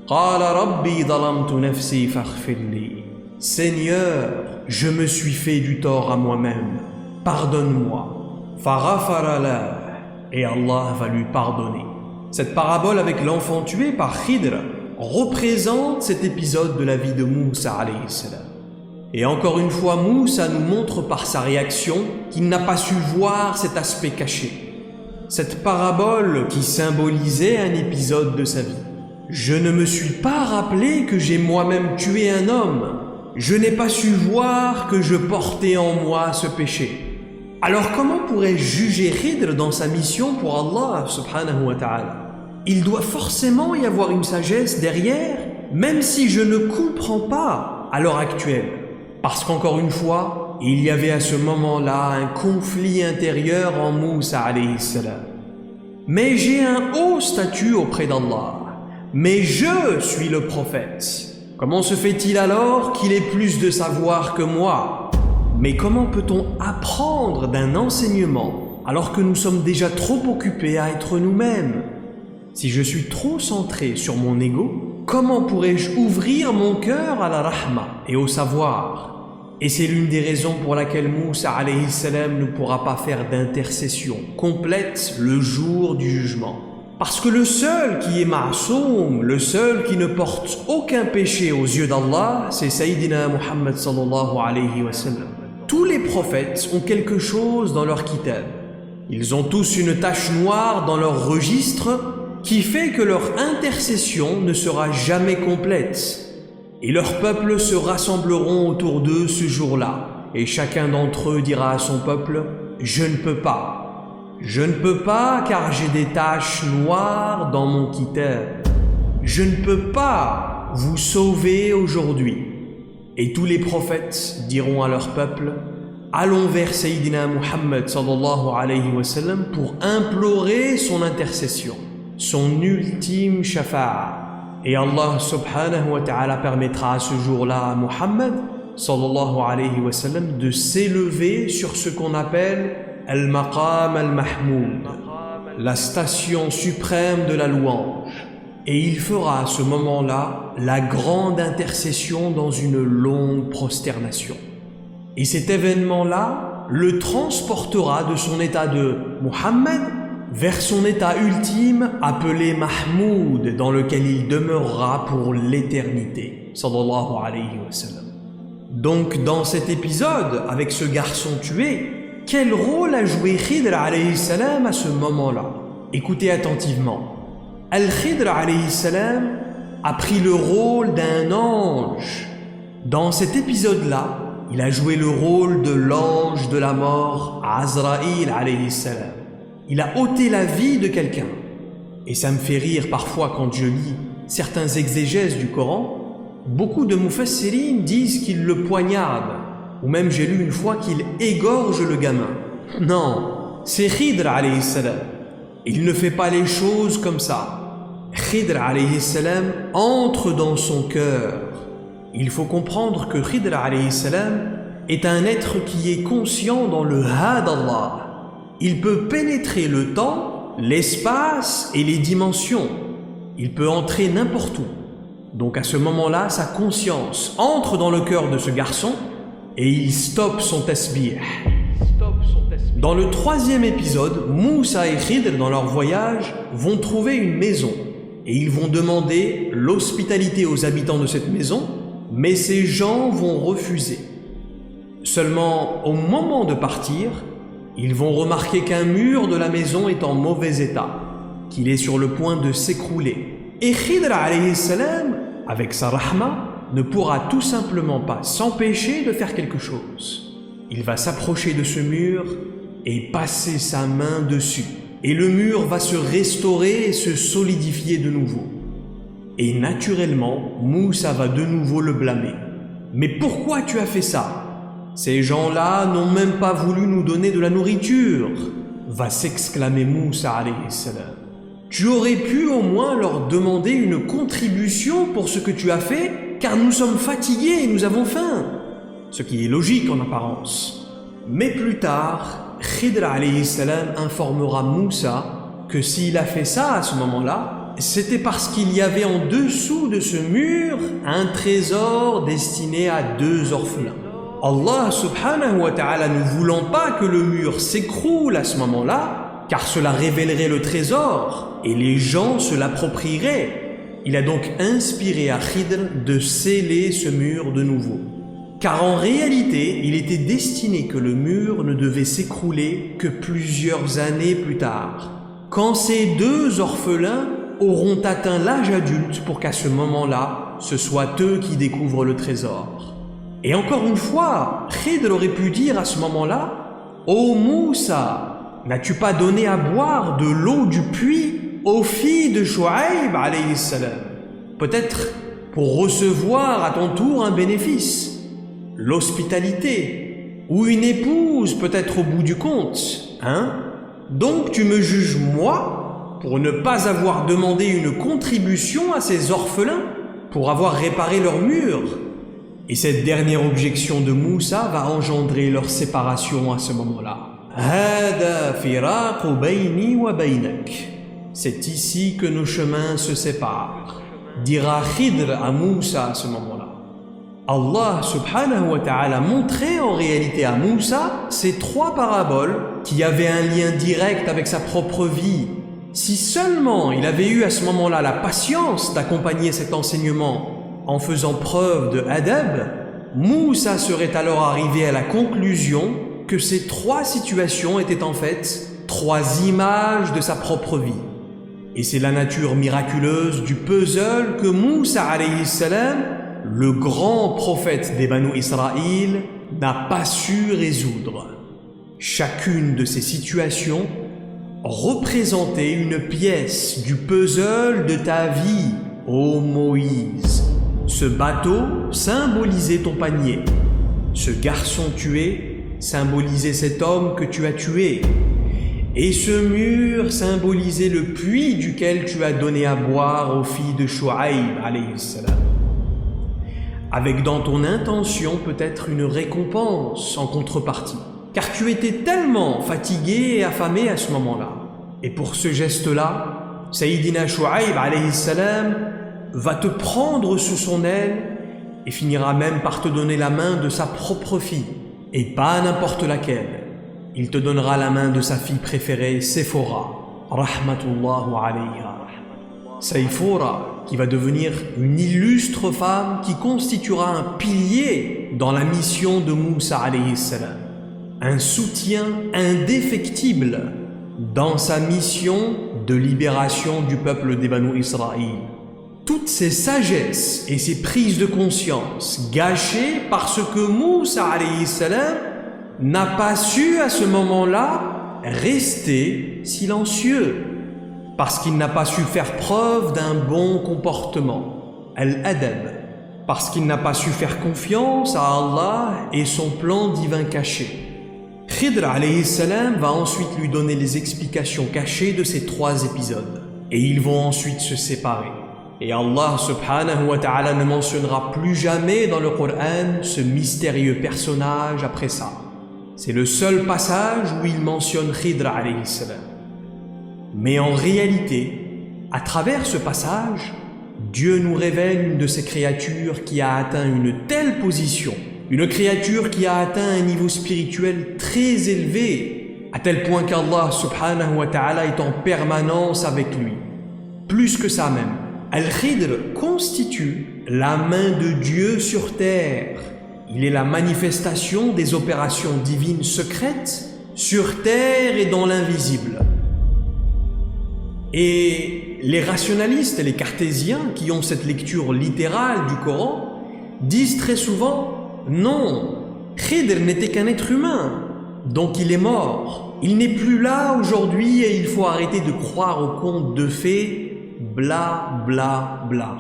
قال ربي ظلمت نفسي فاغفر لي. Seigneur, je me suis fait du tort à moi-même. Pardonne-moi. فغفر له. Et Allah va lui pardonner. Cette parabole avec l'enfant tué par Khidr représente cet épisode de la vie de Moussa alayhi salam. Et encore une fois, Moussa nous montre par sa réaction qu'il n'a pas su voir cet aspect caché. Cette parabole qui symbolisait un épisode de sa vie. Je ne me suis pas rappelé que j'ai moi-même tué un homme. Je n'ai pas su voir que je portais en moi ce péché. Alors comment pourrais-je juger Khidr dans sa mission pour Allah subhanahu wa ta'ala ? Il doit forcément y avoir une sagesse derrière, même si je ne comprends pas à l'heure actuelle. Parce qu'encore une fois, il y avait à ce moment-là un conflit intérieur en Moussa alayhi salam. Mais j'ai un haut statut auprès d'Allah. Mais je suis le prophète. Comment se fait-il alors qu'il ait plus de savoir que moi ? Mais comment peut-on apprendre d'un enseignement alors que nous sommes déjà trop occupés à être nous-mêmes ? Si je suis trop centré sur mon ego, comment pourrais-je ouvrir mon cœur à la rahma et au savoir ? Et c'est l'une des raisons pour laquelle Moussa alayhi salam ne pourra pas faire d'intercession complète le jour du jugement. Parce que le seul qui est ma'soum, le seul qui ne porte aucun péché aux yeux d'Allah, c'est Sayyidina Muhammad sallallahu alayhi wa sallam. Tous les prophètes ont quelque chose dans leur kitab. Ils ont tous une tache noire dans leur registre qui fait que leur intercession ne sera jamais complète. Et leurs peuples se rassembleront autour d'eux ce jour-là. Et chacun d'entre eux dira à son peuple, « Je ne peux pas. Je ne peux pas car j'ai des taches noires dans mon kitab. Je ne peux pas vous sauver aujourd'hui. » Et tous les prophètes diront à leur peuple, « Allons vers Sayyidina Muhammad sallallahu alayhi wa sallam pour implorer son intercession, son ultime shafa'a. » Et Allah subhanahu wa ta'ala permettra à ce jour-là à Muhammad sallallahu alayhi wa sallam de s'élever sur ce qu'on appelle Al-Maqam Al-Mahmoud, la station suprême de la louange. Et il fera à ce moment-là la grande intercession dans une longue prosternation. Et cet événement-là le transportera de son état de Muhammad vers son état ultime appelé Mahmoud, dans lequel il demeurera pour l'éternité. Sallallahu alayhi wa sallam. Donc dans cet épisode, avec ce garçon tué, quel rôle a joué Khidr alayhi salam à ce moment-là? Écoutez attentivement. Al-Khidr alayhi salam a pris le rôle d'un ange. Dans cet épisode-là, il a joué le rôle de l'ange de la mort, Azraïl alayhi salam. Il a ôté la vie de quelqu'un. Et ça me fait rire parfois quand je lis certains exégèses du Coran. Beaucoup de mufassirin disent qu'il le poignarde. Ou même j'ai lu une fois qu'il égorge le gamin. Non, c'est Khidr alayhi salam. Il ne fait pas les choses comme ça. Khidr alayhi salam entre dans son cœur. Il faut comprendre que Khidr alayhi salam est un être qui est conscient dans le had Allah. Il peut pénétrer le temps, l'espace et les dimensions. Il peut entrer n'importe où. Donc à ce moment-là, sa conscience entre dans le cœur de ce garçon et il stoppe son tasbih. Dans le 3e épisode, Moussa et Khidr, dans leur voyage, vont trouver une maison et ils vont demander l'hospitalité aux habitants de cette maison, mais ces gens vont refuser. Seulement, au moment de partir, ils vont remarquer qu'un mur de la maison est en mauvais état, qu'il est sur le point de s'écrouler. Et Khidr alayhi salam, avec sa rahma, ne pourra tout simplement pas s'empêcher de faire quelque chose. Il va s'approcher de ce mur et passer sa main dessus. Et le mur va se restaurer et se solidifier de nouveau. Et naturellement, Moussa va de nouveau le blâmer. « Mais pourquoi tu as fait ça ? Ces gens-là n'ont même pas voulu nous donner de la nourriture !» va s'exclamer Moussa alayhi salam. Tu aurais pu au moins leur demander une contribution pour ce que tu as fait, car nous sommes fatigués et nous avons faim. Ce qui est logique en apparence. Mais plus tard, Khidr alayhi salam informera Moussa que s'il a fait ça à ce moment-là, c'était parce qu'il y avait en dessous de ce mur un trésor destiné à 2 orphelins. Allah subhanahu wa ta'ala ne voulant pas que le mur s'écroule à ce moment-là, car cela révélerait le trésor et les gens se l'approprieraient, il a donc inspiré à Khidr de sceller ce mur de nouveau. Car en réalité, il était destiné que le mur ne devait s'écrouler que plusieurs années plus tard, quand ces 2 orphelins auront atteint l'âge adulte pour qu'à ce moment-là, ce soit eux qui découvrent le trésor. Et encore une fois, Khidr aurait pu dire à ce moment-là, « Ô Moussa, n'as-tu pas donné à boire de l'eau du puits aux filles de Shu'aib alayhi salam, peut-être pour recevoir à ton tour un bénéfice, l'hospitalité, ou une épouse peut-être au bout du compte, hein? Donc tu me juges moi pour ne pas avoir demandé une contribution à ces orphelins pour avoir réparé leur mur ?» Et cette dernière objection de Moussa va engendrer leur séparation à ce moment-là. Hada firaqu bayni wa baynak. C'est ici que nos chemins se séparent, dira Khidr à Moussa à ce moment-là. Allah subhanahu wa ta'ala montrait en réalité à Moussa ces 3 paraboles qui avaient un lien direct avec sa propre vie. Si seulement il avait eu à ce moment-là la patience d'accompagner cet enseignement en faisant preuve de adab, Moussa serait alors arrivé à la conclusion que ces 3 situations étaient en fait 3 images de sa propre vie. Et c'est la nature miraculeuse du puzzle que Moussa alayhi salam, le grand prophète des Banu Israël, n'a pas su résoudre. Chacune de ces situations représentait une pièce du puzzle de ta vie, ô Moïse. Ce bateau symbolisait ton panier. Ce garçon tué symbolisait cet homme que tu as tué. Et ce mur symbolisait le puits duquel tu as donné à boire aux filles de Shu'aïb alayhi salam. Avec dans ton intention peut-être une récompense en contrepartie. Car tu étais tellement fatigué et affamé à ce moment-là. Et pour ce geste-là, Sayyidina Shu'aïb alayhi salam va te prendre sous son aile et finira même par te donner la main de sa propre fille. Et pas n'importe laquelle. Il te donnera la main de sa fille préférée, Séphora, rahmatullahu alayha. Séphora, qui va devenir une illustre femme qui constituera un pilier dans la mission de Moussa alayhi salam. Un soutien indéfectible dans sa mission de libération du peuple des Banu Israël. Toutes ces sagesses et ces prises de conscience gâchées parce que Moussa alayhi salam n'a pas su à ce moment-là rester silencieux, parce qu'il n'a pas su faire preuve d'un bon comportement, al-adab, parce qu'il n'a pas su faire confiance à Allah et son plan divin caché. Khidr alayhi salam va ensuite lui donner les explications cachées de ces 3 épisodes, et ils vont ensuite se séparer. Et Allah subhanahu wa ta'ala ne mentionnera plus jamais dans le Coran ce mystérieux personnage après ça. C'est le seul passage où il mentionne Khidr alayhi salam. Mais en réalité, à travers ce passage, Dieu nous révèle une de ces créatures qui a atteint une telle position, une créature qui a atteint un niveau spirituel très élevé, à tel point qu'Allah subhanahu wa ta'ala est en permanence avec lui. Plus que ça même, Al-Khidr constitue la main de Dieu sur terre. Il est la manifestation des opérations divines secrètes sur terre et dans l'invisible. Et les rationalistes et les cartésiens qui ont cette lecture littérale du Coran disent très souvent « Non, Khidr n'était qu'un être humain, donc il est mort. Il n'est plus là aujourd'hui et il faut arrêter de croire aux contes de fées, bla bla bla. »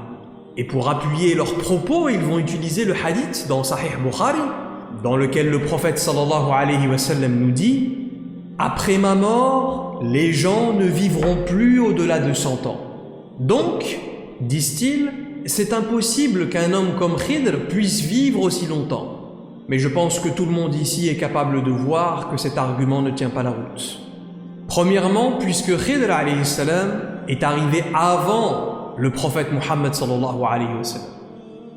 Et pour appuyer leurs propos, ils vont utiliser le hadith dans Sahih Bukhari, dans lequel le prophète sallallahu alayhi wa sallam nous dit « Après ma mort, les gens ne vivront plus au-delà de 100 ans. » Donc, disent-ils, c'est impossible qu'un homme comme Khidr puisse vivre aussi longtemps. Mais je pense que tout le monde ici est capable de voir que cet argument ne tient pas la route. Premièrement, puisque Khidr alayhi salam est arrivé avant le prophète Muhammad sallallahu alayhi wa sallam.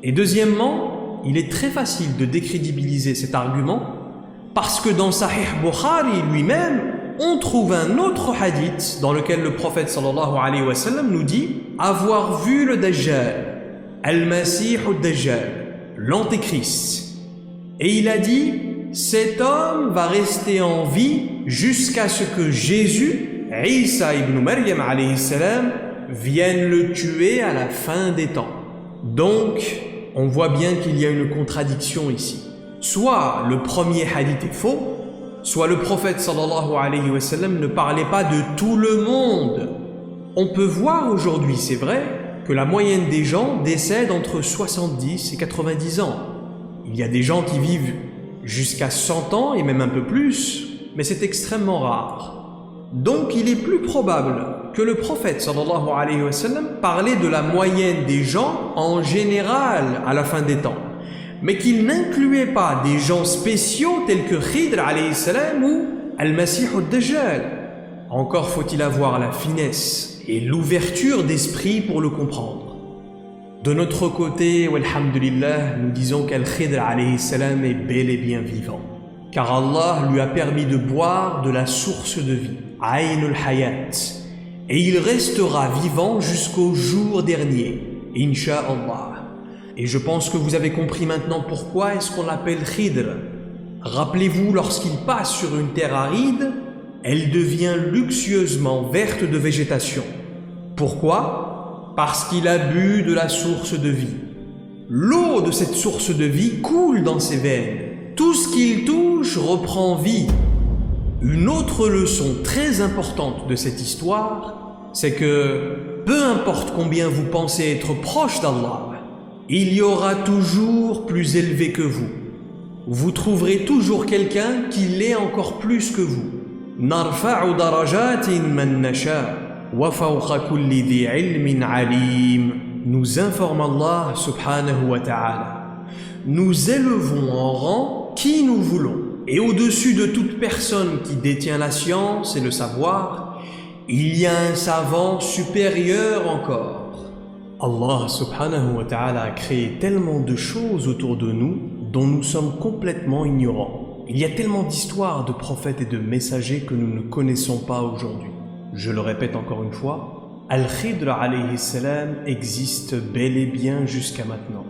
Et deuxièmement, il est très facile de décrédibiliser cet argument parce que dans Sahih Bukhari lui-même, on trouve un autre hadith dans lequel le prophète sallallahu alayhi wa sallam nous dit avoir vu le Dajjal, Al-Masih al-Dajjal, l'Antéchrist. Et il a dit, cet homme va rester en vie jusqu'à ce que Jésus, Isa ibn Maryam alayhi salam, vienne le tuer à la fin des temps. Donc, on voit bien qu'il y a une contradiction ici. Soit le premier hadith est faux, soit le prophète sallallahu alayhi wa sallam ne parlait pas de tout le monde. On peut voir aujourd'hui, c'est vrai, que la moyenne des gens décède entre 70 et 90 ans. Il y a des gens qui vivent jusqu'à 100 ans et même un peu plus, mais c'est extrêmement rare. Donc il est plus probable que le prophète sallallahu alayhi wa sallam parlait de la moyenne des gens en général à la fin des temps, mais qu'il n'incluait pas des gens spéciaux tels que Khidr alayhi salam ou Al-Masih al-Dajjal. Encore faut-il avoir la finesse et l'ouverture d'esprit pour le comprendre. De notre côté, walhamdulillah, nous disons qu'Al-Khidr alayhi salam est bel et bien vivant, car Allah lui a permis de boire de la source de vie, Aynul Hayat, et il restera vivant jusqu'au jour dernier, Inch'Allah. Et je pense que vous avez compris maintenant pourquoi est-ce qu'on l'appelle Khidr. Rappelez-vous, lorsqu'il passe sur une terre aride, elle devient luxueusement verte de végétation. Pourquoi? Parce qu'il a bu de la source de vie. L'eau de cette source de vie coule dans ses veines. Tout ce qu'il touche reprend vie. Une autre leçon très importante de cette histoire, c'est que peu importe combien vous pensez être proche d'Allah, il y aura toujours plus élevé que vous. Vous trouverez toujours quelqu'un qui l'est encore plus que vous. Narfa'u darajatin man nasha wa fawqa kulli dhi ilmin alim. Nous informe Allah subhanahu wa ta'ala. Nous élevons en rang qui nous voulons. Et au-dessus de toute personne qui détient la science et le savoir, il y a un savant supérieur encore. Allah subhanahu wa ta'ala a créé tellement de choses autour de nous dont nous sommes complètement ignorants. Il y a tellement d'histoires de prophètes et de messagers que nous ne connaissons pas aujourd'hui. Je le répète encore une fois, Al-Khidr alayhi salam existe bel et bien jusqu'à maintenant.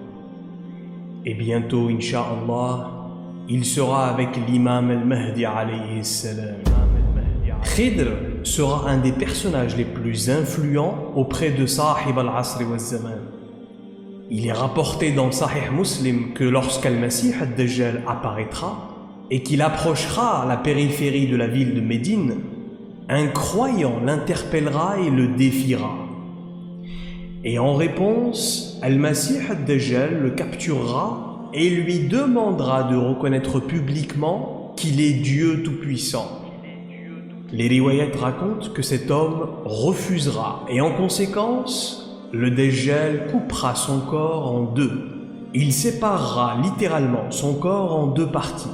Et bientôt, Inch'Allah, il sera avec l'imam al-Mahdi alayhi salam. Khidr sera un des personnages les plus influents auprès de Sahib al-Asr wa al-Zaman. Il est rapporté dans Sahih Muslim que lorsqu'Al-Masih ad-Dajjal apparaîtra et qu'il approchera à la périphérie de la ville de Médine, un croyant l'interpellera et le défiera. Et en réponse, Al-Masih ad-Dajjal le capturera et lui demandera de reconnaître publiquement qu'il est Dieu Tout-Puissant. Les riwayat racontent que cet homme refusera et en conséquence, le Dajjal coupera son corps en deux. Il séparera littéralement son corps en deux parties.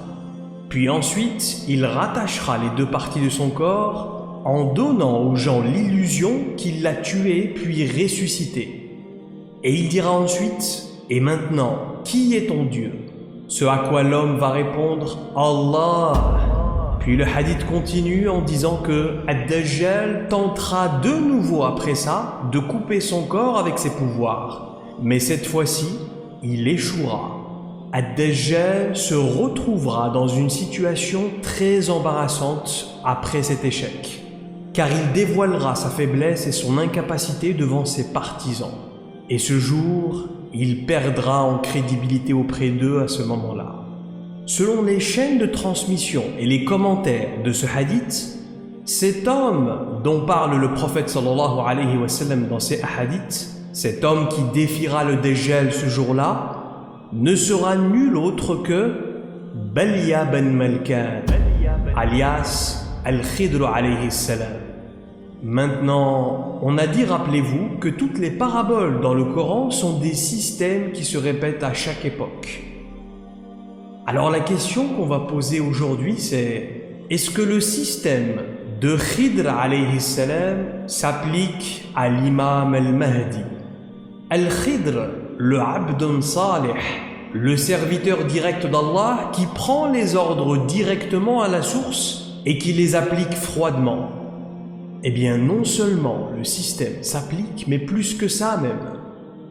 Puis ensuite, il rattachera les deux parties de son corps en donnant aux gens l'illusion qu'il l'a tué puis ressuscité. Et il dira ensuite, « Et maintenant, qui est ton Dieu ?» Ce à quoi l'homme va répondre, « Allah !» Puis le hadith continue en disant que Ad-Dajjal tentera de nouveau après ça de couper son corps avec ses pouvoirs. Mais cette fois-ci, il échouera. Ad-Dajjal se retrouvera dans une situation très embarrassante après cet échec, car il dévoilera sa faiblesse et son incapacité devant ses partisans. Et ce jour, il perdra en crédibilité auprès d'eux à ce moment-là. Selon les chaînes de transmission et les commentaires de ce hadith, cet homme dont parle le prophète sallallahu alayhi wa sallam dans ses hadiths, cet homme qui défiera le Dajjal ce jour-là, ne sera nul autre que Balya ben Malkan, alias Al-Khidr alayhi salam. Maintenant, on a dit, rappelez-vous, que toutes les paraboles dans le Coran sont des systèmes qui se répètent à chaque époque. Alors la question qu'on va poser aujourd'hui c'est, est-ce que le système de Khidr alayhi salam s'applique à l'imam al-Mahdi? Al-Khidr, le Abdun Salih, le serviteur direct d'Allah qui prend les ordres directement à la source et qui les applique froidement. Eh bien non seulement le système s'applique, mais plus que ça même.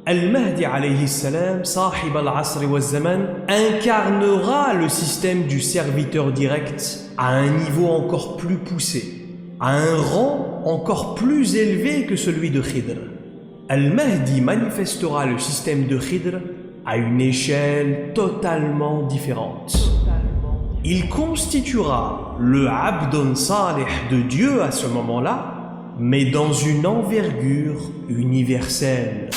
Al-Mahdi alayhi salam, Sahib al-Asr wa al-Zaman, incarnera le système du serviteur direct à un niveau encore plus poussé, à un rang encore plus élevé que celui de Khidr. Al-Mahdi manifestera le système de Khidr à une échelle totalement différente. Il constituera le Abdun Salih de Dieu à ce moment-là, mais dans une envergure universelle.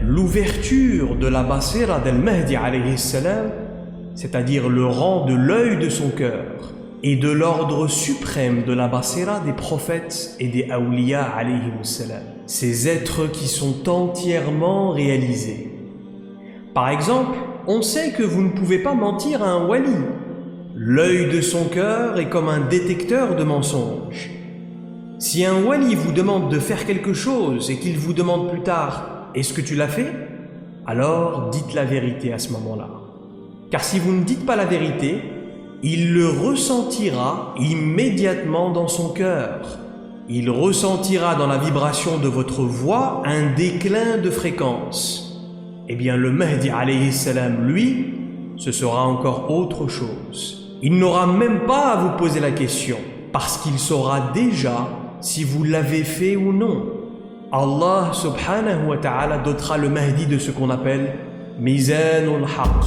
L'ouverture de la basira d'Al-Mahdi alayhi salam, c'est-à-dire le rang de l'œil de son cœur, et de l'ordre suprême de la basira des prophètes et des awliya alayhi salam, ces êtres qui sont entièrement réalisés. Par exemple, on sait que vous ne pouvez pas mentir à un wali. L'œil de son cœur est comme un détecteur de mensonges. Si un wali vous demande de faire quelque chose et qu'il vous demande plus tard « Est-ce que tu l'as fait ?» alors dites la vérité à ce moment-là. Car si vous ne dites pas la vérité, il le ressentira immédiatement dans son cœur. il ressentira dans la vibration de votre voix un déclin de fréquence. Eh bien, le Mahdi alayhi salam, lui, ce sera encore autre chose. Il n'aura même pas à vous poser la question, parce qu'il saura déjà si vous l'avez fait ou non. Allah subhanahu wa ta'ala dotera le Mahdi de ce qu'on appelle Mizanul Haqq,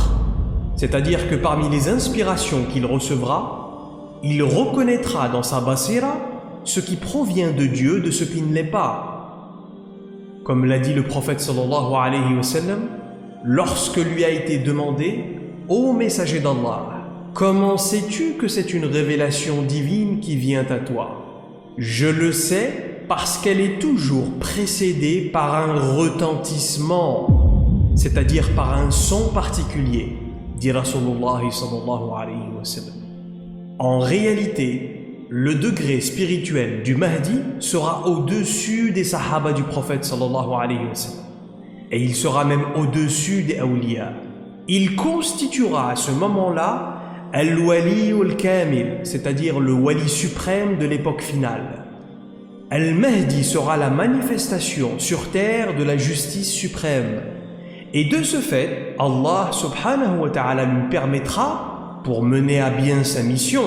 c'est-à-dire que parmi les inspirations qu'il recevra, il reconnaîtra dans sa basira ce qui provient de Dieu de ce qui ne l'est pas. Comme l'a dit le prophète sallallahu alayhi wa sallam, lorsque lui a été demandé « Ô messager d'Allah, comment sais-tu que c'est une révélation divine qui vient à toi ? Je le sais parce qu'elle est toujours précédée par un retentissement, c'est-à-dire par un son particulier, dit Rasulullah sallallahu alayhi wa sallam. » En réalité, le degré spirituel du Mahdi sera au-dessus des sahaba du prophète sallallahu alayhi wa sallam. Et il sera même au-dessus des awliya. Il constituera à ce moment-là Al-Wali al-Kamil, c'est-à-dire le wali suprême de l'époque finale. Al-Mahdi sera la manifestation sur terre de la justice suprême. Et de ce fait, Allah subhanahu wa ta'ala lui permettra, pour mener à bien sa mission,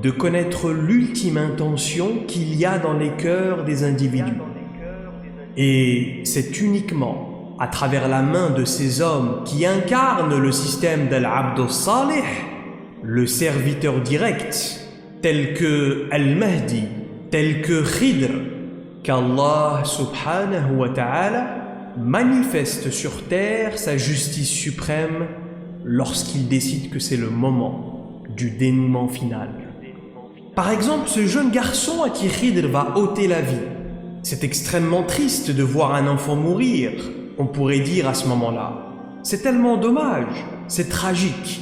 de connaître l'ultime intention qu'il y a dans les cœurs des individus. Et c'est uniquement à travers la main de ces hommes qui incarnent le système d'Al-Abd al-Salih, le serviteur direct, tel que Al-Mahdi, tel que Khidr, qu'Allah subhanahu wa ta'ala manifeste sur terre sa justice suprême lorsqu'il décide que c'est le moment du dénouement final. Par exemple, ce jeune garçon à qui Khidr va ôter la vie. C'est extrêmement triste de voir un enfant mourir, on pourrait dire à ce moment-là. C'est tellement dommage, c'est tragique.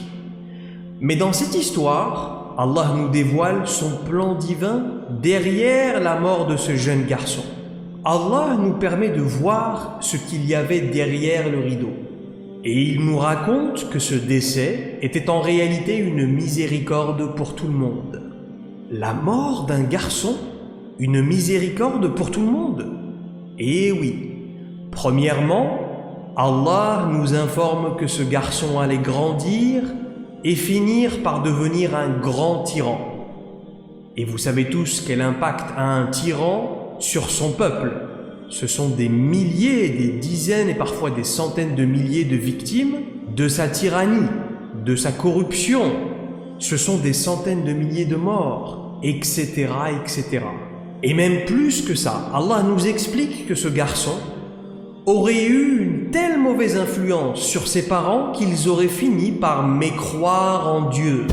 Mais dans cette histoire, Allah nous dévoile son plan divin derrière la mort de ce jeune garçon. Allah nous permet de voir ce qu'il y avait derrière le rideau. Et il nous raconte que ce décès était en réalité une miséricorde pour tout le monde. La mort d'un garçon, une miséricorde pour tout le monde. Eh oui, premièrement, Allah nous informe que ce garçon allait grandir et finir par devenir un grand tyran. Et vous savez tous quel impact a un tyran sur son peuple. Ce sont des milliers, des dizaines et parfois des centaines de milliers de victimes de sa tyrannie, de sa corruption. Ce sont des centaines de milliers de morts, etc., etc. Et même plus que ça, Allah nous explique que ce garçon aurait eu une telle mauvaise influence sur ses parents qu'ils auraient fini par mécroire en Dieu.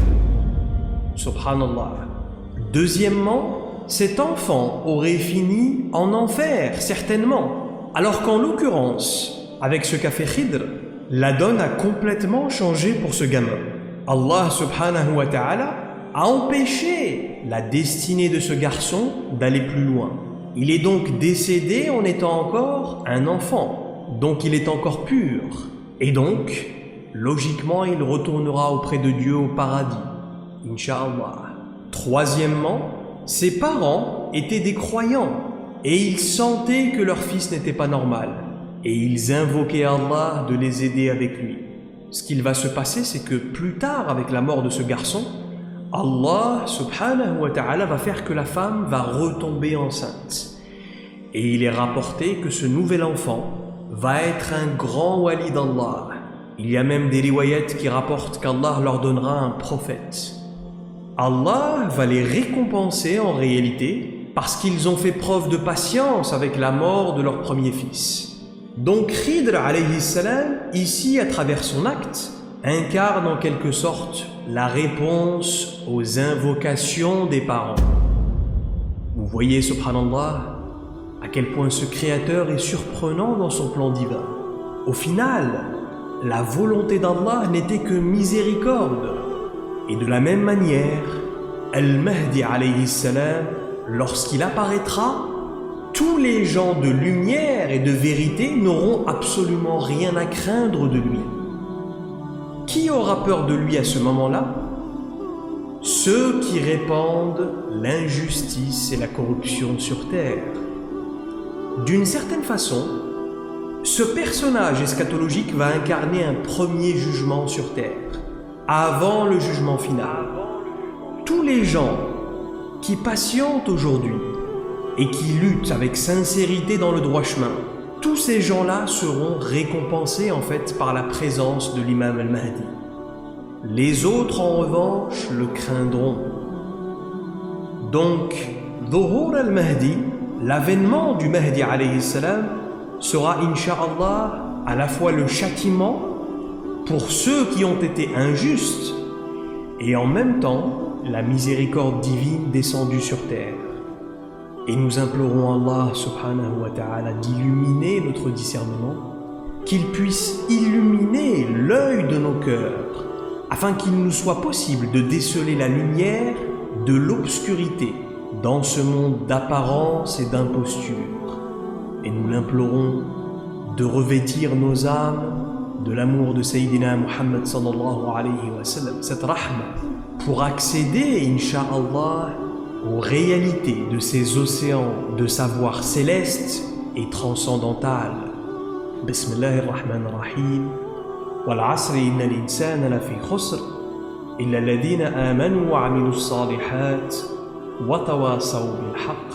Subhanallah. Deuxièmement, cet enfant aurait fini en enfer, certainement. Alors qu'en l'occurrence, avec ce qu'a fait Khidr, la donne a complètement changé pour ce gamin. Allah subhanahu wa ta'ala a empêché la destinée de ce garçon d'aller plus loin. Il est donc décédé en étant encore un enfant, donc il est encore pur. Et donc, logiquement, il retournera auprès de Dieu au paradis, Inch'Allah. Troisièmement, ses parents étaient des croyants et ils sentaient que leur fils n'était pas normal. Et ils invoquaient Allah de les aider avec lui. Ce qu'il va se passer, c'est que plus tard, avec la mort de ce garçon, Allah subhanahu wa ta'ala va faire que la femme va retomber enceinte. Et il est rapporté que ce nouvel enfant va être un grand wali d'Allah. Il y a même des riwayats qui rapportent qu'Allah leur donnera un prophète. Allah va les récompenser en réalité parce qu'ils ont fait preuve de patience avec la mort de leur premier fils. Donc Khidr alayhi salam, ici à travers son acte, incarne en quelque sorte la réponse aux invocations des parents. Vous voyez, subhanallah, à quel point ce créateur est surprenant dans son plan divin. Au final, la volonté d'Allah n'était que miséricorde. Et de la même manière, Al-Mahdi alayhi salam, lorsqu'il apparaîtra, tous les gens de lumière et de vérité n'auront absolument rien à craindre de lui. Qui aura peur de lui à ce moment-là? ceux qui répandent l'injustice et la corruption sur terre. D'une certaine façon, ce personnage eschatologique va incarner un premier jugement sur terre, avant le jugement final. Tous les gens qui patientent aujourd'hui et qui luttent avec sincérité dans le droit chemin, tous ces gens-là seront récompensés en fait par la présence de l'imam al-Mahdi. Les autres en revanche le craindront. Donc, Dhuhur al-Mahdi, l'avènement du Mahdi alayhi salam, sera incha'Allah à la fois le châtiment pour ceux qui ont été injustes et en même temps la miséricorde divine descendue sur terre. Et nous implorons Allah subhanahu wa ta'ala d'illuminer notre discernement, qu'il puisse illuminer l'œil de nos cœurs, afin qu'il nous soit possible de déceler la lumière de l'obscurité dans ce monde d'apparence et d'imposture. Et nous l'implorons de revêtir nos âmes de l'amour de Sayyidina Muhammad sallallahu alayhi wa sallam, cette rahma, pour accéder, incha'Allah, aux réalités de ces océans de savoir céleste et transcendantal. Bismillahirrahmanirrahim. Wal asri innal insana lafi khusr illa alladhina amanu wa amilus salihat wa tawasaw bil haqq